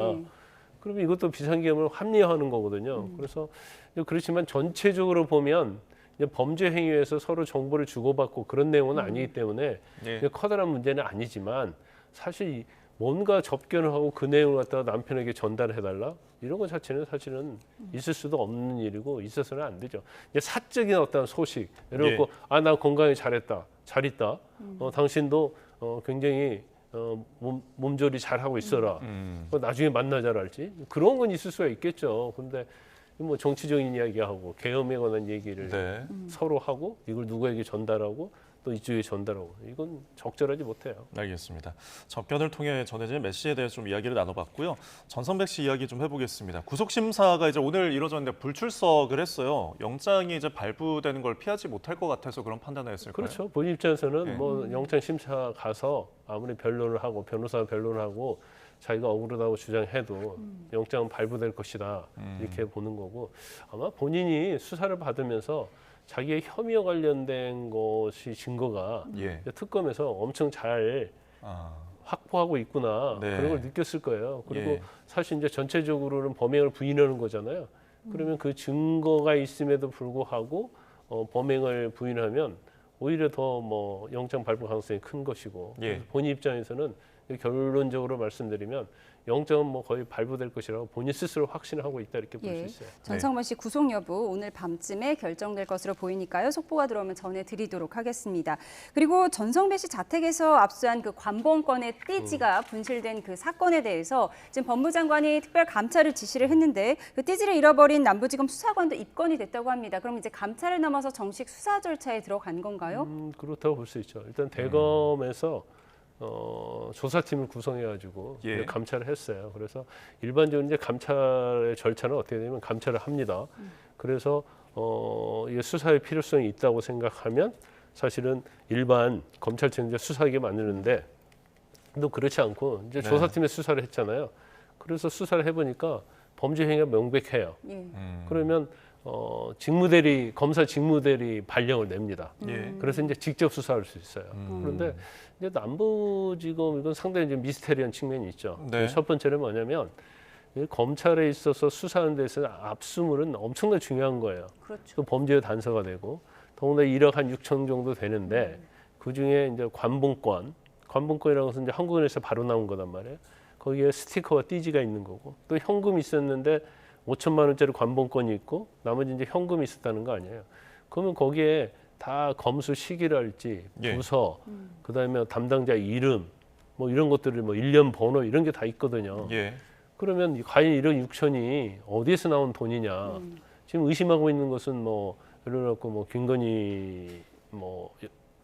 그러면 이것도 비상계엄을 합리화하는 거거든요. 그래서 그렇지만 전체적으로 보면 이제 범죄 행위에서 서로 정보를 주고받고 그런 내용은 아니기 때문에 예. 커다란 문제는 아니지만 사실 뭔가 접견을 하고 그 내용을 갖다가 남편에게 전달해달라 이런 것 자체는 사실은 있을 수도 없는 일이고 있어서는 안 되죠. 이제 사적인 어떤 소식 예를 들고 나 건강히 잘했다, 잘 있다. 당신도 굉장히 몸조리 잘하고 있어라. 나중에 만나자랄지 그런 건 있을 수가 있겠죠. 근데 뭐 정치적인 이야기하고 계엄에 관한 얘기를 서로 하고 이걸 누구에게 전달하고 또 이쪽에 전달하고 이건 적절하지 못해요. 알겠습니다. 접견을 통해 전해진 메시지에 대해서 좀 이야기를 나눠봤고요. 전성백 씨 이야기 좀 해보겠습니다. 구속 심사가 이제 오늘 이루어졌는데 불출석을 했어요. 영장이 이제 발부되는 걸 피하지 못할 것 같아서 그런 판단을 했을까요? 그렇죠. 본인 입장에서는 뭐 영장 심사 가서 아무리 변론을 하고 변호사 변론을 하고 자기가 억울하다고 주장해도 영장은 발부될 것이다 이렇게 보는 거고 아마 본인이 수사를 받으면서 자기의 혐의와 관련된 것이 증거가 특검에서 엄청 잘 확보하고 있구나 그런 걸 느꼈을 거예요. 그리고 사실 이제 전체적으로는 범행을 부인하는 거잖아요. 그러면 그 증거가 있음에도 불구하고 범행을 부인하면 오히려 더 뭐 영장 발부 가능성이 큰 것이고 그래서 본인 입장에서는 결론적으로 말씀드리면 영장은 뭐 거의 발부될 것이라고 본인 스스로 확신을 하고 있다 이렇게 볼 수 있어요. 전성만 씨 구속 여부 오늘 밤쯤에 결정될 것으로 보이니까요. 속보가 들어오면 전해드리도록 하겠습니다. 그리고 전성배 씨 자택에서 압수한 그 관봉권의 띠지가 분실된 그 사건에 대해서 지금 법무장관이 특별 감찰을 지시를 했는데 그 띠지를 잃어버린 남부지검 수사관도 입건이 됐다고 합니다. 그럼 이제 감찰을 넘어서 정식 수사 절차에 들어간 건가요? 그렇다고 볼 수 있죠. 일단 대검에서 조사팀을 구성해가지고 감찰을 했어요. 그래서 일반적으로 이제 감찰의 절차는 어떻게 되냐면 감찰을 합니다. 그래서 이게 수사의 필요성이 있다고 생각하면 사실은 일반 검찰청이 이제 수사하게 만드는데 또 그렇지 않고 이제 조사팀에 수사를 했잖아요. 그래서 수사를 해보니까 범죄 행위가 명백해요. 그러면 직무대리 검사 직무대리 발령을 냅니다. 그래서 이제 직접 수사할 수 있어요. 그런데 이제 남부지검 이건 상당히 좀 미스테리한 측면이 있죠. 첫 번째는 뭐냐면 검찰에 있어서 수사하는 데서 압수물은 엄청나게 중요한 거예요. 또 범죄의 단서가 되고 더군다나 1억 한 6천 정도 되는데 그 중에 이제 관봉권이라는 것은 이제 한국은행에서 바로 나온 거단 말이에요. 거기에 스티커와 띠지가 있는 거고 또 현금이 있었는데 5천만 원짜리 관봉권이 있고 나머지 이제 현금이 있었다는 거 아니에요. 그러면 거기에 다 검수 시기랄지 부서 그다음에 담당자 이름 뭐 이런 것들을 뭐 1년 번호 이런 게 다 있거든요. 그러면 과연 1억 6천이 어디에서 나온 돈이냐. 지금 의심하고 있는 것은 뭐 예를 들어 뭐 김건희 뭐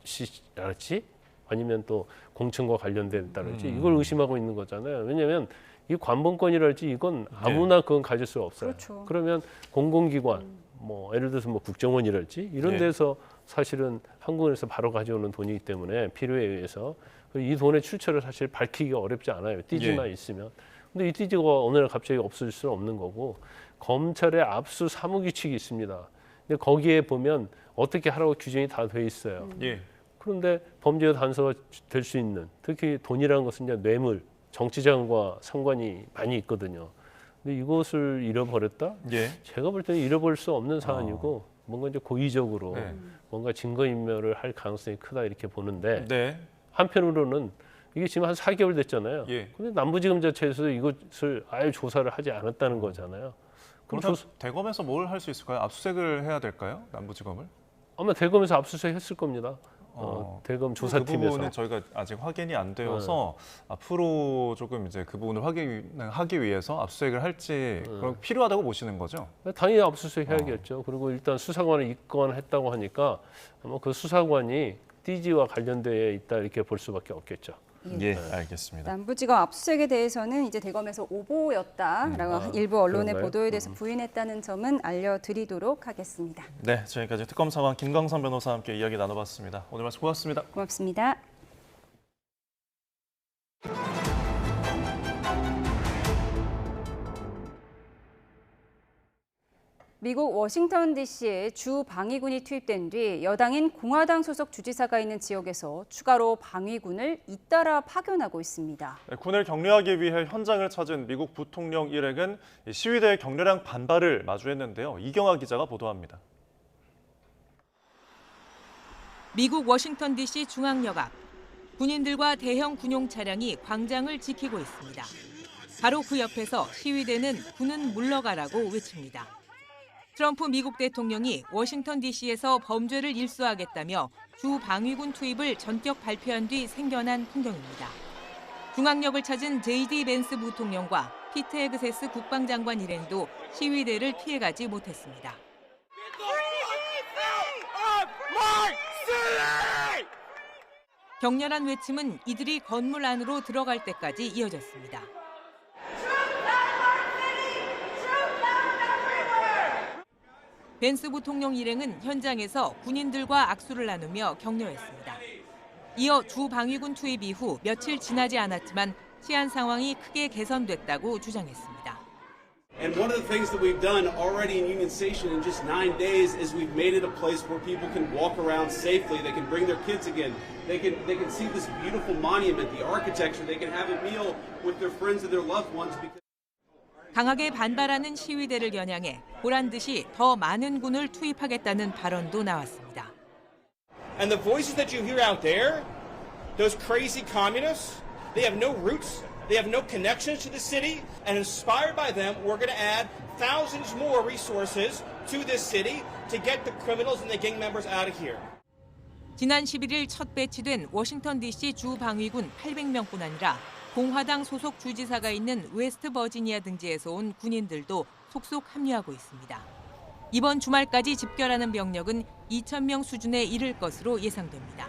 씨랄지 아니면 또 공천과 관련된다랄지 이걸 의심하고 있는 거잖아요. 왜냐하면 이 관봉권이랄지 이건 아무나 그건 가질 수가 없어요. 그러면 공공기관 뭐 예를 들어서 뭐 국정원이랄지 이런 데서 사실은 한국은행에서 바로 가져오는 돈이기 때문에 필요에 의해서 이 돈의 출처를 사실 밝히기가 어렵지 않아요. 띠지만 있으면. 근데 이 띠지가 어느 날 갑자기 없어질 수는 없는 거고 검찰의 압수 사무규칙이 있습니다. 근데 거기에 보면 어떻게 하라고 규정이 다 돼 있어요. 그런데 범죄의 단서가 될 수 있는 특히 돈이라는 것은 이제 뇌물, 정치자금과 상관이 많이 있거든요. 근데 이것을 잃어버렸다? 제가 볼 때는 잃어버릴 수 없는 사안이고 뭔가 이제 고의적으로 뭔가 증거인멸을 할 가능성이 크다 이렇게 보는데 한편으로는 이게 지금 한 4개월 됐잖아요. 근데 남부지검 자체에서 이것을 아예 조사를 하지 않았다는 거잖아요. 그럼 대검에서 뭘 할 수 있을까요? 압수수색을 해야 될까요? 남부지검을? 아마 대검에서 압수수색 했을 겁니다. 대검 조사팀에서. 그 부분은 저희가 아직 확인이 안 되어서 앞으로 조금 이제 그 부분을 확인하기 위해서 압수수색을 할지 그럼 필요하다고 보시는 거죠? 당연히 압수수색 해야겠죠. 그리고 일단 수사관을 입건했다고 하니까 아마 그 수사관이 띠지와 관련되어 있다 이렇게 볼 수밖에 없겠죠. 예, 알겠습니다. 남부지검 압수수색에 대해서는 이제 대검에서 오보였다라고 일부 언론의 그런가요? 보도에 대해서 부인했다는 점은 알려드리도록 하겠습니다. 네, 지금까지 특검사관 김광선 변호사와 함께 이야기 나눠봤습니다. 오늘 말씀 고맙습니다. 고맙습니다. 미국 워싱턴 DC에 주 방위군이 투입된 뒤 여당인 공화당 소속 주지사가 있는 지역에서 추가로 방위군을 잇따라 파견하고 있습니다. 네, 군을 격려하기 위해 현장을 찾은 미국 부통령 일행은 시위대의 격렬한 반발을 마주했는데요. 이경아 기자가 보도합니다. 미국 워싱턴 DC 중앙역 앞 군인들과 대형 군용 차량이 광장을 지키고 있습니다. 바로 그 옆에서 시위대는 군은 물러가라고 외칩니다. 트럼프 미국 대통령이 워싱턴 DC에서 범죄를 일소하겠다며 주 방위군 투입을 전격 발표한 뒤 생겨난 풍경입니다. 중앙역을 찾은 JD 벤스 부통령과 피트 헤그세스 국방장관 일행도 시위대를 피해가지 못했습니다. 격렬한 외침은 이들이 건물 안으로 들어갈 때까지 이어졌습니다. 벤스 부통령 일행은 현장에서 군인들과 악수를 나누며 격려했습니다. 이어 주 방위군 투입 이후 며칠 지나지 않았지만 치안 상황이 크게 개선됐다고 주장했습니다. And one of the things that we've done already in Union Station in just 9 days is we've made it a place where people can walk around safely. They can bring their kids again. They can see this beautiful monument, the architecture. They can have a meal with their friends and their loved ones. 강하게 반발하는 시위대를 겨냥해 보란 듯이 더 많은 군을 투입하겠다는 발언도 나왔습니다. And the voices that you hear out there, those crazy communists, they have no roots. They have no connections to the city, and inspired by them, we're going to add thousands more resources to this city to get the criminals and the gang members out of here. 지난 11일 첫 배치된 워싱턴 DC 주 방위군 800명뿐 아니라 공화당 소속 주지사가 있는 웨스트 버지니아 등지에서 온 군인들도 속속 합류하고 있습니다. 이번 주말까지 집결하는 병력은 2,000명 수준에 이를 것으로 예상됩니다.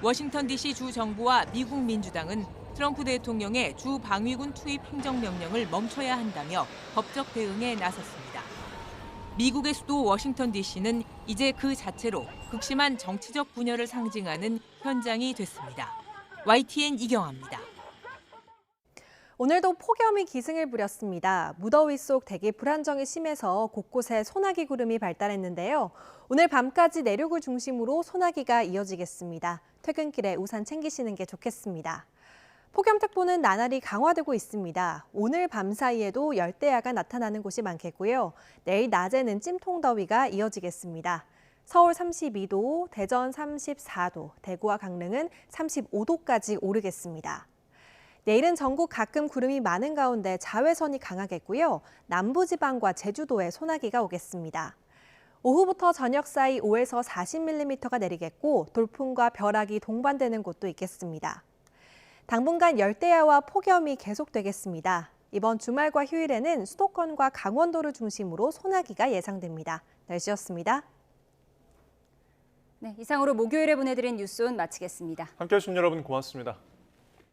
워싱턴 DC 주 정부와 미국 민주당은 트럼프 대통령의 주 방위군 투입 행정명령을 멈춰야 한다며 법적 대응에 나섰습니다. 미국의 수도 워싱턴 DC는 이제 그 자체로 극심한 정치적 분열을 상징하는 현장이 됐습니다. YTN 이경아입니다. 오늘도 폭염이 기승을 부렸습니다. 무더위 속 대기 불안정이 심해서 곳곳에 소나기 구름이 발달했는데요. 오늘 밤까지 내륙을 중심으로 소나기가 이어지겠습니다. 퇴근길에 우산 챙기시는 게 좋겠습니다. 폭염특보는 나날이 강화되고 있습니다. 오늘 밤 사이에도 열대야가 나타나는 곳이 많겠고요. 내일 낮에는 찜통더위가 이어지겠습니다. 서울 32도, 대전 34도, 대구와 강릉은 35도까지 오르겠습니다. 내일은 전국 가끔 구름이 많은 가운데 자외선이 강하겠고요. 남부지방과 제주도에 소나기가 오겠습니다. 오후부터 저녁 사이 5에서 40mm가 내리겠고 돌풍과 벼락이 동반되는 곳도 있겠습니다. 당분간 열대야와 폭염이 계속되겠습니다. 이번 주말과 휴일에는 수도권과 강원도를 중심으로 소나기가 예상됩니다. 날씨였습니다. 네, 이상으로 목요일에 보내드린 뉴스온 마치겠습니다. 함께해 주신 여러분 고맙습니다.